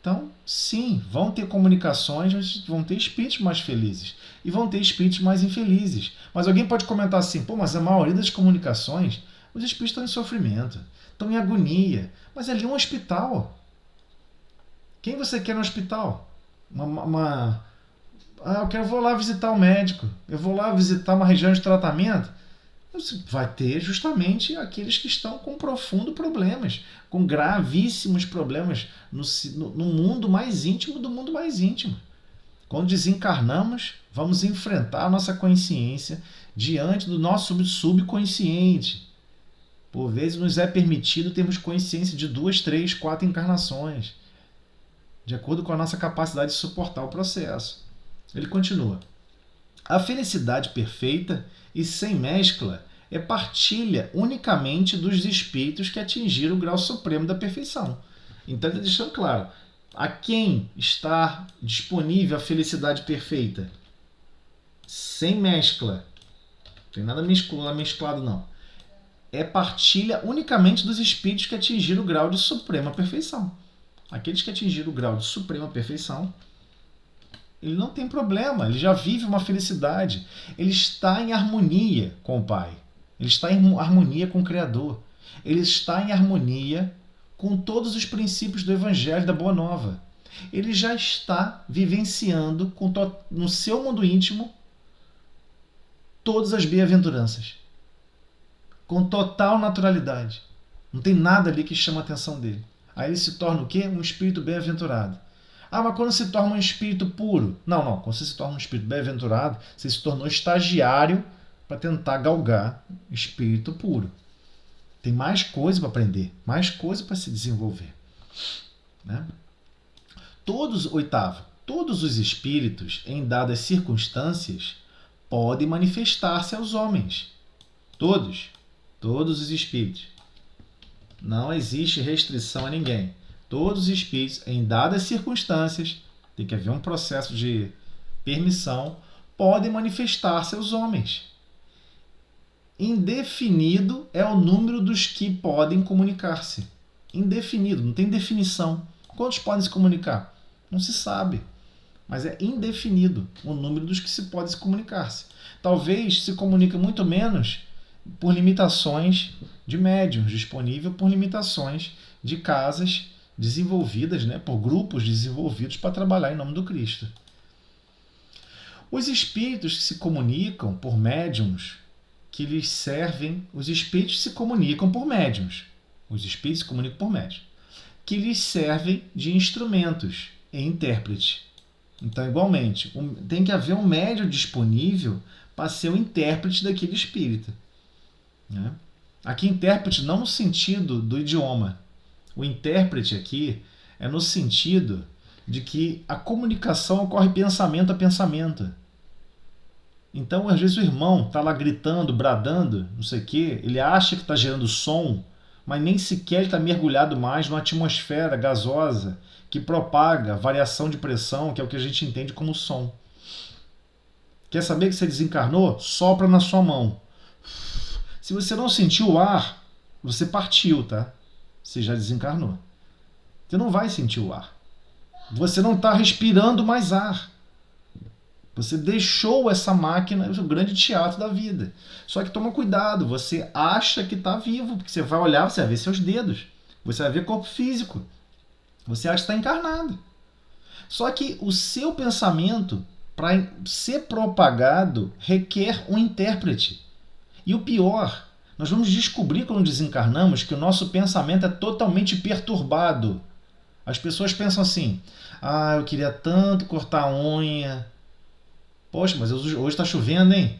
Então, sim, vão ter comunicações, vão ter espíritos mais felizes e vão ter espíritos mais infelizes. Mas alguém pode comentar assim, mas a maioria das comunicações, os espíritos estão em sofrimento, estão em agonia, mas ali é um hospital. Quem você quer no hospital? Eu vou lá visitar o médico, eu vou lá visitar uma região de tratamento. Vai ter justamente aqueles que estão com profundos problemas, com gravíssimos problemas no mundo mais íntimo do mundo mais íntimo. Quando desencarnamos, vamos enfrentar a nossa consciência diante do nosso subconsciente. Por vezes nos é permitido termos consciência de 2, 3, 4 encarnações, de acordo com a nossa capacidade de suportar o processo. Ele continua. A felicidade perfeita e sem mescla é partilha unicamente dos espíritos que atingiram o grau supremo da perfeição. Então ele está deixando claro, a quem está disponível a felicidade perfeita? Sem mescla. tem nada mesclado, não. É partilha unicamente dos espíritos que atingiram o grau de suprema perfeição. Aqueles que atingiram o grau de suprema perfeição, ele não tem problema, ele já vive uma felicidade. Ele está em harmonia com o Pai. Ele está em harmonia com o Criador. Ele está em harmonia com todos os princípios do Evangelho da Boa Nova. Ele já está vivenciando no seu mundo íntimo todas as bem-aventuranças. Com total naturalidade. Não tem nada ali que chama a atenção dele. Aí ele se torna o quê? Um espírito bem-aventurado. Ah, mas quando se torna um espírito puro? Não. Quando você se torna um espírito bem-aventurado, você se tornou estagiário para tentar galgar espírito puro. Tem mais coisa para aprender, mais coisa para se desenvolver. Né? Todos os espíritos, em dadas circunstâncias, podem manifestar-se aos homens. Todos os espíritos. Não existe restrição a ninguém. Todos os espíritos, em dadas circunstâncias, tem que haver um processo de permissão, podem manifestar-se aos homens. Indefinido é o número dos que podem comunicar-se. Indefinido, não tem definição. Quantos podem se comunicar? Não se sabe. Mas é indefinido o número dos que se podem se comunicar-se. Talvez se comunique muito menos por limitações de médiuns, disponível por limitações de casas desenvolvidas, né, por grupos desenvolvidos para trabalhar em nome do Cristo. Os espíritos que se comunicam por médiuns que lhes servem, os espíritos se comunicam por médiuns. Os espíritos se comunicam por médiuns que lhes servem de instrumentos e intérprete. Então, igualmente, tem que haver um médium disponível para ser o intérprete daquele espírito. Né? Aqui, intérprete não no sentido do idioma. O intérprete aqui é no sentido de que a comunicação ocorre pensamento a pensamento. Então, às vezes, o irmão está lá gritando, bradando, não sei o quê, ele acha que está gerando som, mas nem sequer ele está mergulhado mais numa atmosfera gasosa que propaga variação de pressão, que é o que a gente entende como som. Quer saber que você desencarnou? Sopra na sua mão. Se você não sentiu o ar, você partiu, tá? Você já desencarnou. Você não vai sentir o ar. Você não está respirando mais ar. Você deixou essa máquina, o grande teatro da vida. Só que toma cuidado, você acha que está vivo, porque você vai olhar, você vai ver seus dedos. Você vai ver corpo físico. Você acha que está encarnado. Só que o seu pensamento, para ser propagado, requer um intérprete. E o pior, nós vamos descobrir quando desencarnamos que o nosso pensamento é totalmente perturbado. As pessoas pensam assim, eu queria tanto cortar a unha. Poxa, mas hoje está chovendo, hein?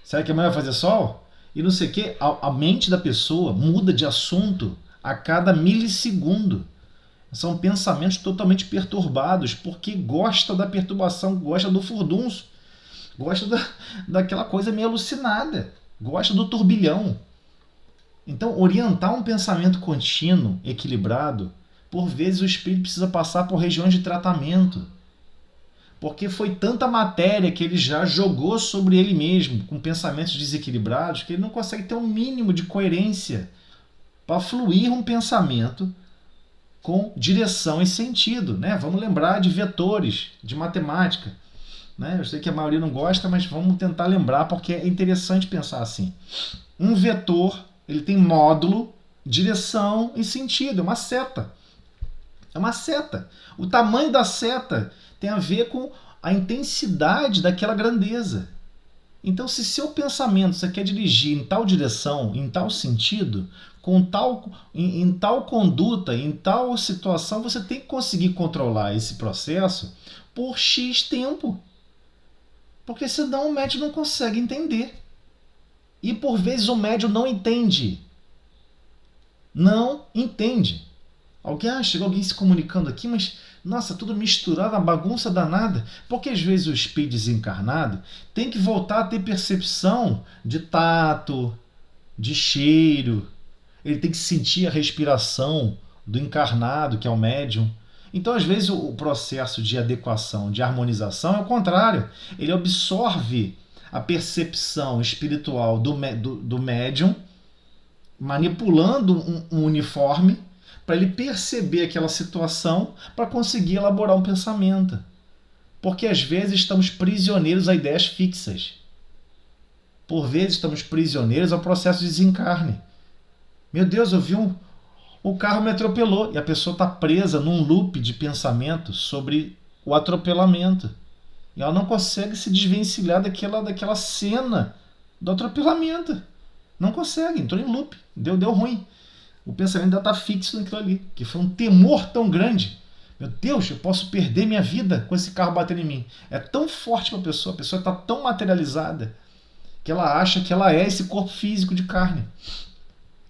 Será que amanhã vai fazer sol? E não sei o quê. A mente da pessoa muda de assunto a cada milissegundo. São pensamentos totalmente perturbados, porque gosta da perturbação, gosta do furdunço, gosta daquela coisa meio alucinada, gosta do turbilhão. Então, orientar um pensamento contínuo, equilibrado, por vezes o espírito precisa passar por regiões de tratamento. Porque foi tanta matéria que ele já jogou sobre ele mesmo, com pensamentos desequilibrados, que ele não consegue ter um mínimo de coerência para fluir um pensamento com direção e sentido. Né? Vamos lembrar de vetores, de matemática. Né? Eu sei que a maioria não gosta, mas vamos tentar lembrar, porque é interessante pensar assim. Um vetor, ele tem módulo, direção e sentido, é uma seta. É uma seta. O tamanho da seta tem a ver com a intensidade daquela grandeza. Então, se seu pensamento você quer dirigir em tal direção, em tal sentido, em tal conduta, em tal situação, você tem que conseguir controlar esse processo por X tempo. Porque senão o médium não consegue entender. E por vezes o médium não entende. Não entende. Chegou alguém se comunicando aqui, mas nossa, tudo misturado, uma bagunça danada. Porque às vezes o espírito desencarnado tem que voltar a ter percepção de tato, de cheiro. Ele tem que sentir a respiração do encarnado, que é o médium. Então, às vezes, o processo de adequação, de harmonização é o contrário. Ele absorve a percepção espiritual do médium, manipulando um uniforme para ele perceber aquela situação para conseguir elaborar um pensamento. Porque às vezes estamos prisioneiros a ideias fixas. Por vezes estamos prisioneiros ao processo de desencarne. Meu Deus, eu vi o carro me atropelou. E a pessoa está presa num loop de pensamento sobre o atropelamento. E ela não consegue se desvencilhar daquela cena do atropelamento. Não consegue, entrou em loop, deu ruim. O pensamento dela está fixo naquilo ali, que foi um temor tão grande. Meu Deus, eu posso perder minha vida com esse carro batendo em mim. É tão forte para a pessoa está tão materializada, que ela acha que ela é esse corpo físico de carne.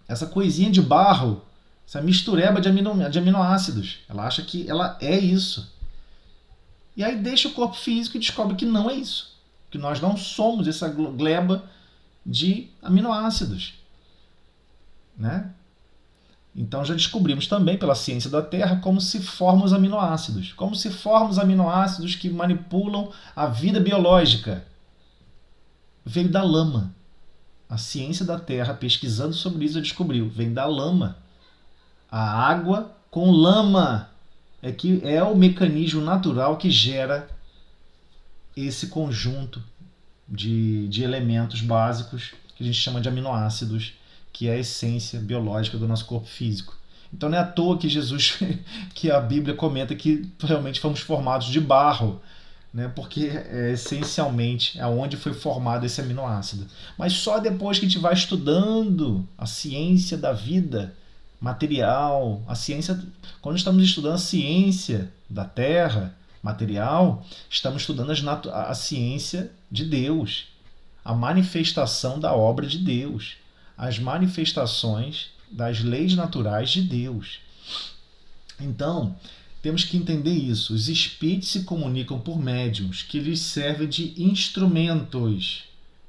Essa coisinha de barro, essa mistureba de aminoácidos. Ela acha que ela é isso. E aí deixa o corpo físico e descobre que não é isso. Que nós não somos essa gleba de aminoácidos. Né? Então já descobrimos também pela ciência da Terra como se formam os aminoácidos. Como se formam os aminoácidos que manipulam a vida biológica. Veio da lama. A ciência da Terra, pesquisando sobre isso, descobriu. Vem da lama. A água com lama é o mecanismo natural que gera esse conjunto de elementos básicos que a gente chama de aminoácidos, que é a essência biológica do nosso corpo físico. Então não é à toa que que a Bíblia comenta que realmente fomos formados de barro, né? Porque essencialmente é onde foi formado esse aminoácido. Mas só depois que a gente vai estudando a ciência da vida material, quando estamos estudando a ciência da Terra material, estamos estudando a ciência de Deus, a manifestação da obra de Deus, as manifestações das leis naturais de Deus. Então, temos que entender isso. Os espíritos se comunicam por médiuns que lhes servem de instrumentos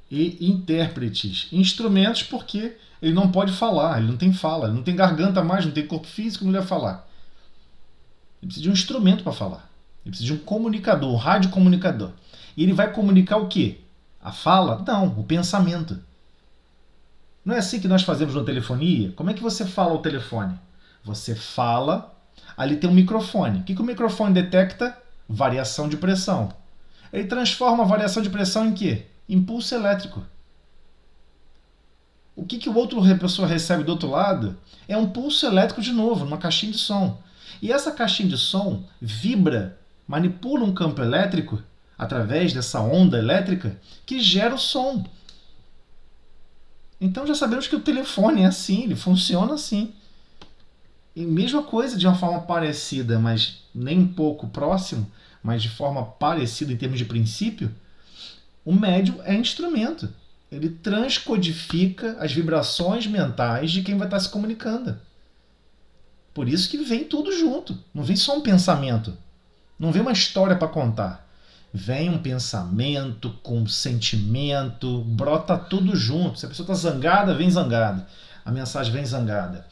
e intérpretes. Instrumentos porque ele não pode falar, ele não tem fala, ele não tem garganta mais, não tem corpo físico, não vai falar. Ele precisa de um instrumento para falar. Ele precisa de um comunicador, um radiocomunicador. E ele vai comunicar o quê? A fala? Não, o pensamento. Não é assim que nós fazemos na telefonia? Como é que você fala ao telefone? Você fala, ali tem um microfone. O que o microfone detecta? Variação de pressão. Ele transforma a variação de pressão em quê? Impulso elétrico. O que o outro pessoa recebe do outro lado é um pulso elétrico de novo, numa caixinha de som. E essa caixinha de som vibra, manipula um campo elétrico através dessa onda elétrica que gera o som. Então já sabemos que o telefone é assim, ele funciona assim. E mesma coisa, de uma forma parecida, mas nem um pouco próximo, mas de forma parecida em termos de princípio, o médium é instrumento. Ele transcodifica as vibrações mentais de quem vai estar se comunicando. Por isso que vem tudo junto. Não vem só um pensamento. Não vem uma história para contar. Vem um pensamento com sentimento, brota tudo junto. Se a pessoa está zangada, vem zangada. A mensagem vem zangada.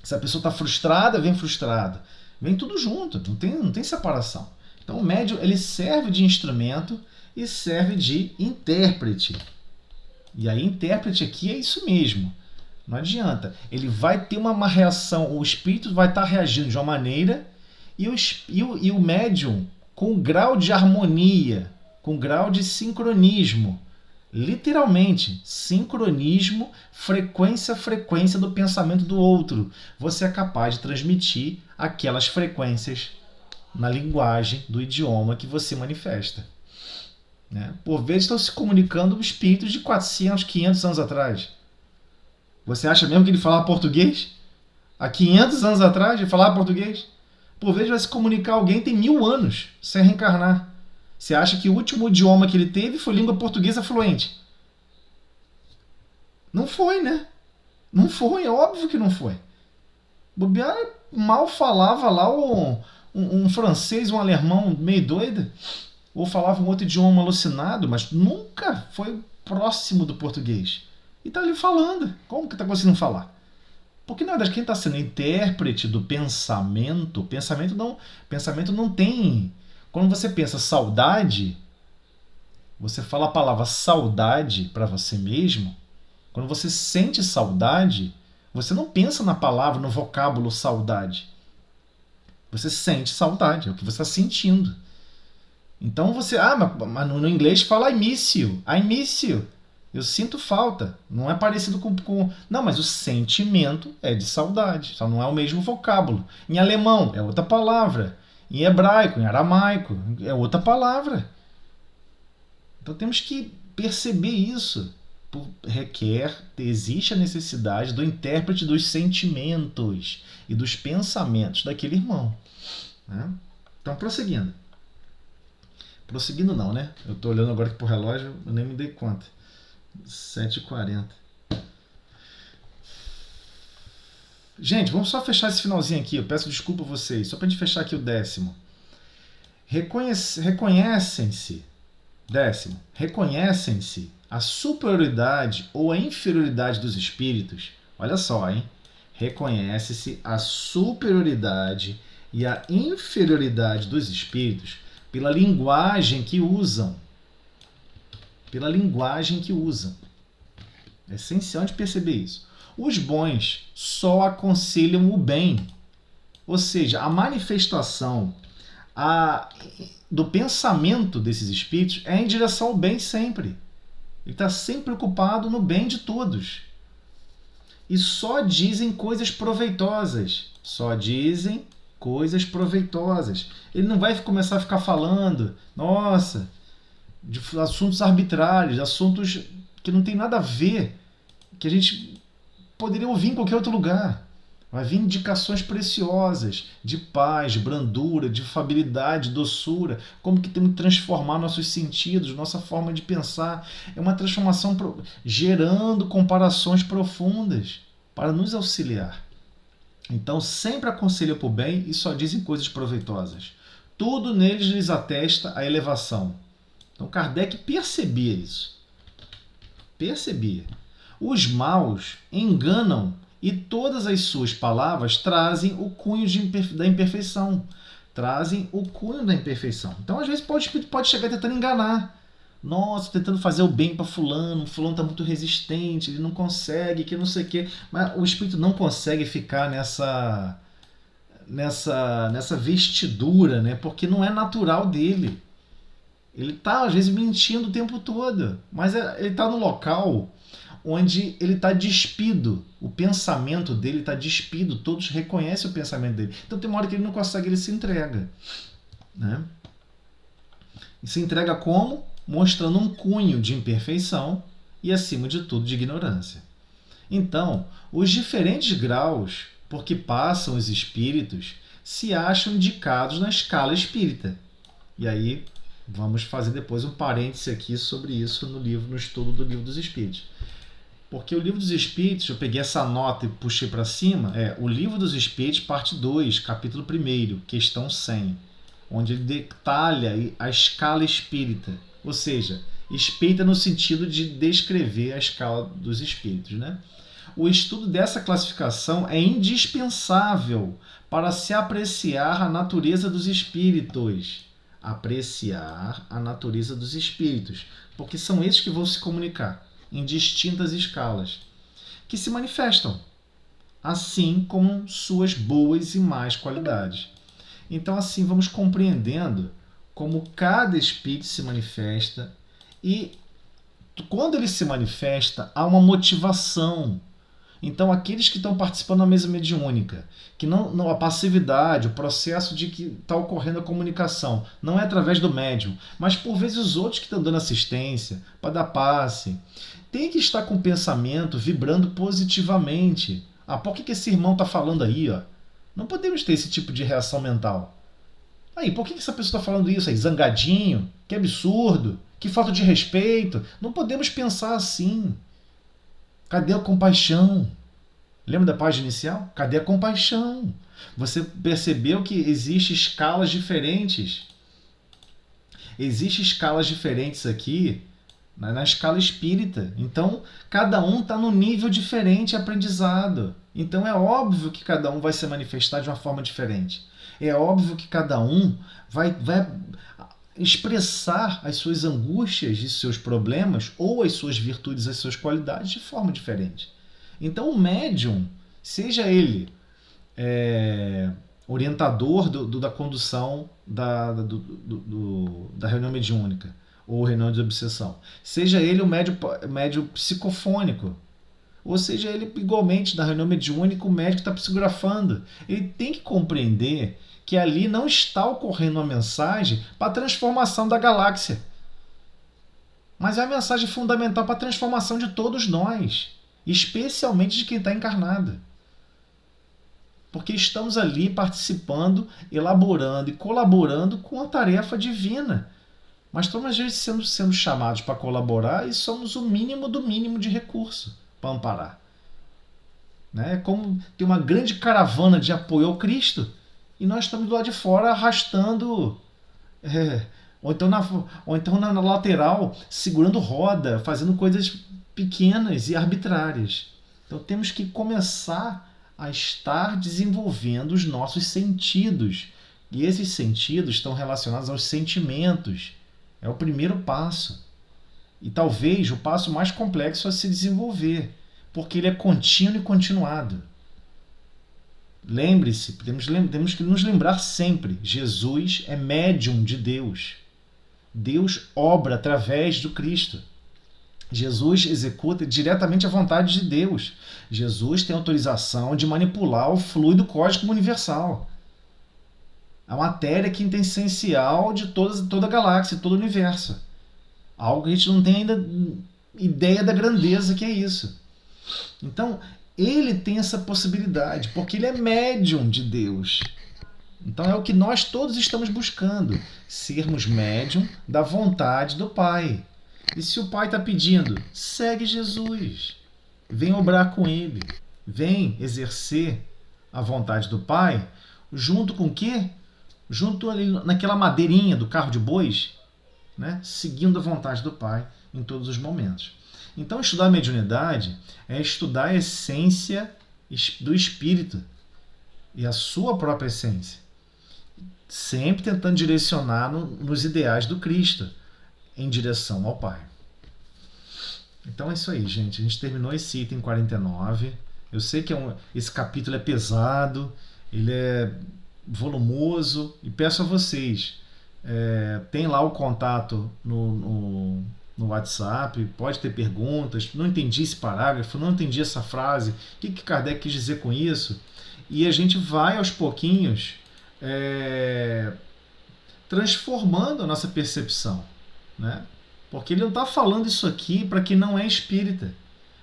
Se a pessoa está frustrada, vem frustrada. Vem tudo junto, não tem separação. Então o médium ele serve de instrumento e serve de intérprete. E aí intérprete aqui é isso mesmo. Não adianta. Ele vai ter uma reação, o espírito vai estar reagindo de uma maneira e o médium com grau de harmonia, com grau de sincronismo. Literalmente, sincronismo, frequência do pensamento do outro. Você é capaz de transmitir aquelas frequências na linguagem do idioma que você manifesta. Né? Por vezes estão se comunicando espíritos de 400, 500 anos atrás. Você acha mesmo que ele falava português? Há 500 anos atrás ele falava português? Por vezes vai se comunicar alguém tem 1000 anos sem reencarnar. Você acha que o último idioma que ele teve foi língua portuguesa fluente? Não foi, né? Não foi, é óbvio que não foi. Bobear mal falava lá um francês, um alemão meio doido, ou falava um outro idioma alucinado, mas nunca foi próximo do português. E tá ali falando. Como que tá conseguindo falar? Porque na verdade quem está sendo intérprete do pensamento, pensamento não tem... Quando você pensa saudade, você fala a palavra saudade para você mesmo, quando você sente saudade, você não pensa na palavra, no vocábulo saudade. Você sente saudade, é o que você está sentindo. Então você... mas no inglês fala I miss you. I miss you. Eu sinto falta. Não é parecido com... Não, mas o sentimento é de saudade. Só não é o mesmo vocábulo. Em alemão é outra palavra. Em hebraico, em aramaico, é outra palavra. Então temos que perceber isso. Existe a necessidade do intérprete dos sentimentos e dos pensamentos daquele irmão. Né? Então, prosseguindo. Prosseguindo não, né? Eu estou olhando agora aqui pro relógio, eu nem me dei conta. 7h40. Gente, vamos só fechar esse finalzinho aqui. Eu peço desculpa a vocês. Só para a gente fechar aqui o 10º. Reconhecem-se. 10º. Reconhecem-se a superioridade ou a inferioridade dos espíritos. Olha só, hein? Reconhece-se a superioridade e a inferioridade dos espíritos pela linguagem que usam. Pela linguagem que usam. É essencial de perceber isso. Os bons só aconselham o bem. Ou seja, a manifestação do pensamento desses espíritos é em direção ao bem sempre. Ele está sempre preocupado no bem de todos. E só dizem coisas proveitosas. Só dizem coisas proveitosas. Ele não vai começar a ficar falando, de assuntos arbitrários, assuntos que não tem nada a ver, que a gente poderia ouvir em qualquer outro lugar. Vai vir indicações preciosas de paz, de brandura, de afabilidade, doçura, como que temos que transformar nossos sentidos, nossa forma de pensar. É uma transformação gerando comparações profundas para nos auxiliar. Então, sempre aconselha para o bem e só dizem coisas proveitosas. Tudo neles lhes atesta a elevação. Então, Kardec percebia isso. Percebia. Os maus enganam e todas as suas palavras trazem o cunho da imperfeição. Trazem o cunho da imperfeição. Então, às vezes, o espírito pode chegar tentando enganar. Nossa, tentando fazer o bem para fulano está muito resistente, ele não consegue, que não sei o quê. Mas o espírito não consegue ficar nessa vestidura, né? Porque não é natural dele. Ele está, às vezes, mentindo o tempo todo. Mas ele está no local onde ele está despido. O pensamento dele está despido. Todos reconhecem o pensamento dele. Então tem uma hora que ele não consegue, ele se entrega. Né? E se entrega como? Mostrando um cunho de imperfeição e, acima de tudo, de ignorância. Então, os diferentes graus por que passam os espíritos se acham indicados na escala espírita. E aí, vamos fazer depois um parêntese aqui sobre isso no estudo do Livro dos Espíritos. Porque o Livro dos Espíritos, eu peguei essa nota e puxei para cima, o Livro dos Espíritos, parte 2, capítulo 1, questão 100, onde ele detalha a escala espírita. Ou seja, espírita no sentido de descrever a escala dos espíritos. Né? O estudo dessa classificação é indispensável para se apreciar a natureza dos espíritos. Apreciar a natureza dos espíritos, porque são esses que vão se comunicar em distintas escalas, que se manifestam, assim como suas boas e más qualidades. Então, assim, vamos compreendendo como cada espírito se manifesta e, quando ele se manifesta, há uma motivação. Então, aqueles que estão participando da mesa mediúnica, que não a passividade, o processo de que está ocorrendo a comunicação, não é através do médium, mas por vezes os outros que estão dando assistência, para dar passe, tem que estar com o pensamento vibrando positivamente. Por que esse irmão está falando aí? Ó? Não podemos ter esse tipo de reação mental. Aí, por que essa pessoa está falando isso aí? Zangadinho? Que absurdo? Que falta de respeito? Não podemos pensar assim. Cadê a compaixão? Lembra da página inicial? Cadê a compaixão? Você percebeu que existem escalas diferentes? Existem escalas diferentes aqui na escala espírita. Então, cada um está num nível diferente de aprendizado. Então, é óbvio que cada um vai se manifestar de uma forma diferente. É óbvio que cada um vai expressar as suas angústias e seus problemas, ou as suas virtudes, as suas qualidades, de forma diferente. Então, o médium, seja ele orientador da condução da reunião mediúnica ou reunião de obsessão, seja ele o médium psicofônico, ou seja ele igualmente na reunião mediúnica o médico está psicografando, ele tem que compreender que ali não está ocorrendo uma mensagem para a transformação da galáxia, mas é a mensagem fundamental para a transformação de todos nós, especialmente de quem está encarnado. Porque estamos ali participando, elaborando e colaborando com a tarefa divina. Mas estamos às vezes sendo chamados para colaborar e somos o mínimo do mínimo de recurso para amparar. É como tem uma grande caravana de apoio ao Cristo e nós estamos do lado de fora arrastando, ou então na lateral, segurando roda, fazendo coisas pequenas e arbitrárias. Então temos que começar a estar desenvolvendo os nossos sentidos. E esses sentidos estão relacionados aos sentimentos. É o primeiro passo. E talvez o passo mais complexo a se desenvolver, porque ele é contínuo e continuado. Lembre-se, temos que nos lembrar sempre, Jesus é médium de Deus. Deus obra através do Cristo. Jesus executa diretamente a vontade de Deus. Jesus tem autorização de manipular o fluido cósmico universal. A matéria quintessencial de toda a galáxia, todo o universo. Algo que a gente não tem ainda ideia da grandeza que é isso. Então, ele tem essa possibilidade, porque ele é médium de Deus. Então é o que nós todos estamos buscando, sermos médium da vontade do Pai. E se o Pai está pedindo, segue Jesus. Vem obrar com Ele. Vem exercer a vontade do Pai. Junto com o quê? Junto ali naquela madeirinha do carro de bois, né? Seguindo a vontade do Pai em todos os momentos. Então, estudar a mediunidade é estudar a essência do Espírito e a sua própria essência. Sempre tentando direcionar nos ideais do Cristo, em direção ao Pai. Então é isso aí, gente. A gente terminou esse item 49. Eu sei que esse capítulo é pesado, ele é volumoso, e peço a vocês, tem lá o contato no WhatsApp, pode ter perguntas, não entendi esse parágrafo, não entendi essa frase, o que Kardec quis dizer com isso? E a gente vai aos pouquinhos transformando a nossa percepção, né? Porque ele não está falando isso aqui para quem não é espírita.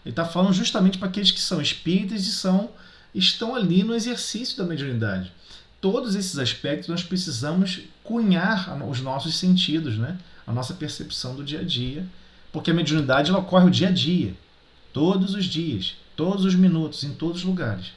Ele está falando justamente para aqueles que são espíritas e estão ali no exercício da mediunidade. Todos esses aspectos nós precisamos cunhar os nossos sentidos, né? A nossa percepção do dia a dia, porque a mediunidade ela ocorre o dia a dia, todos os dias, todos os minutos, em todos os lugares.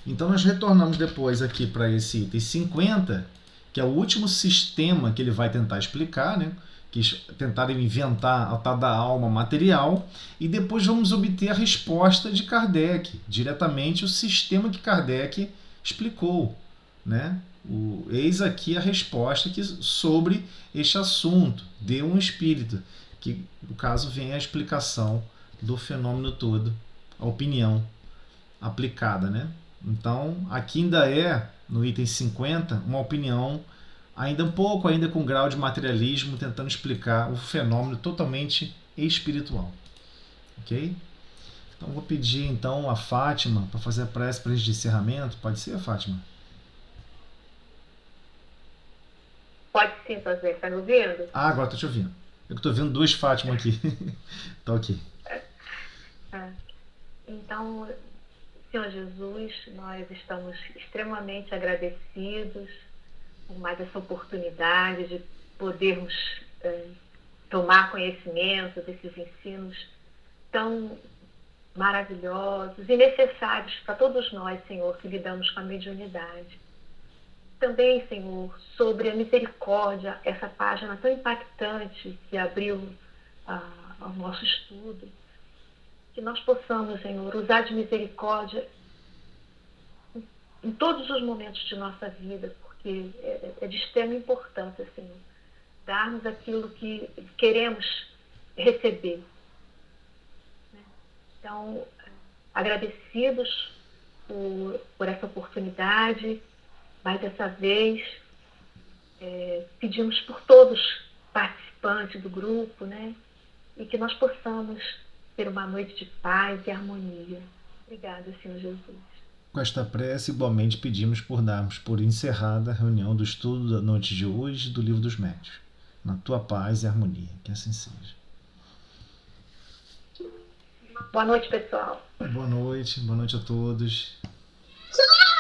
Então nós retornamos depois aqui para esse item 50, que é o último sistema que ele vai tentar explicar, né? Que tentaram inventar a tal da alma material, e depois vamos obter a resposta de Kardec, diretamente o sistema que Kardec explicou, né? Eis aqui a resposta sobre este assunto, de um espírito, que no caso vem a explicação do fenômeno todo, a opinião aplicada, né? Então, aqui ainda no item 50, uma opinião ainda um pouco com grau de materialismo, tentando explicar o fenômeno totalmente espiritual. Ok? Então vou pedir então a Fátima para fazer a prece para esse encerramento. Pode ser, Fátima? Pode sim fazer. Está me ouvindo? Agora estou te ouvindo. Eu estou vendo duas Fátima aqui. Tá ok. Então, Senhor Jesus, nós estamos extremamente agradecidos por mais essa oportunidade de podermos tomar conhecimento desses ensinos tão maravilhosos e necessários para todos nós, Senhor, que lidamos com a mediunidade. Também, Senhor, sobre a misericórdia, essa página tão impactante que abriu ao nosso estudo, que nós possamos, Senhor, usar de misericórdia em todos os momentos de nossa vida, porque é de extrema importância, Senhor, darmos aquilo que queremos receber. Então, agradecidos por essa oportunidade, mais dessa vez, pedimos por todos os participantes do grupo, né? E que nós possamos ter uma noite de paz e harmonia. Obrigada, Senhor Jesus. Com esta prece, igualmente pedimos por darmos por encerrada a reunião do estudo da noite de hoje do Livro dos Médiuns. Na tua paz e harmonia, que assim seja. Boa noite, pessoal. Boa noite a todos.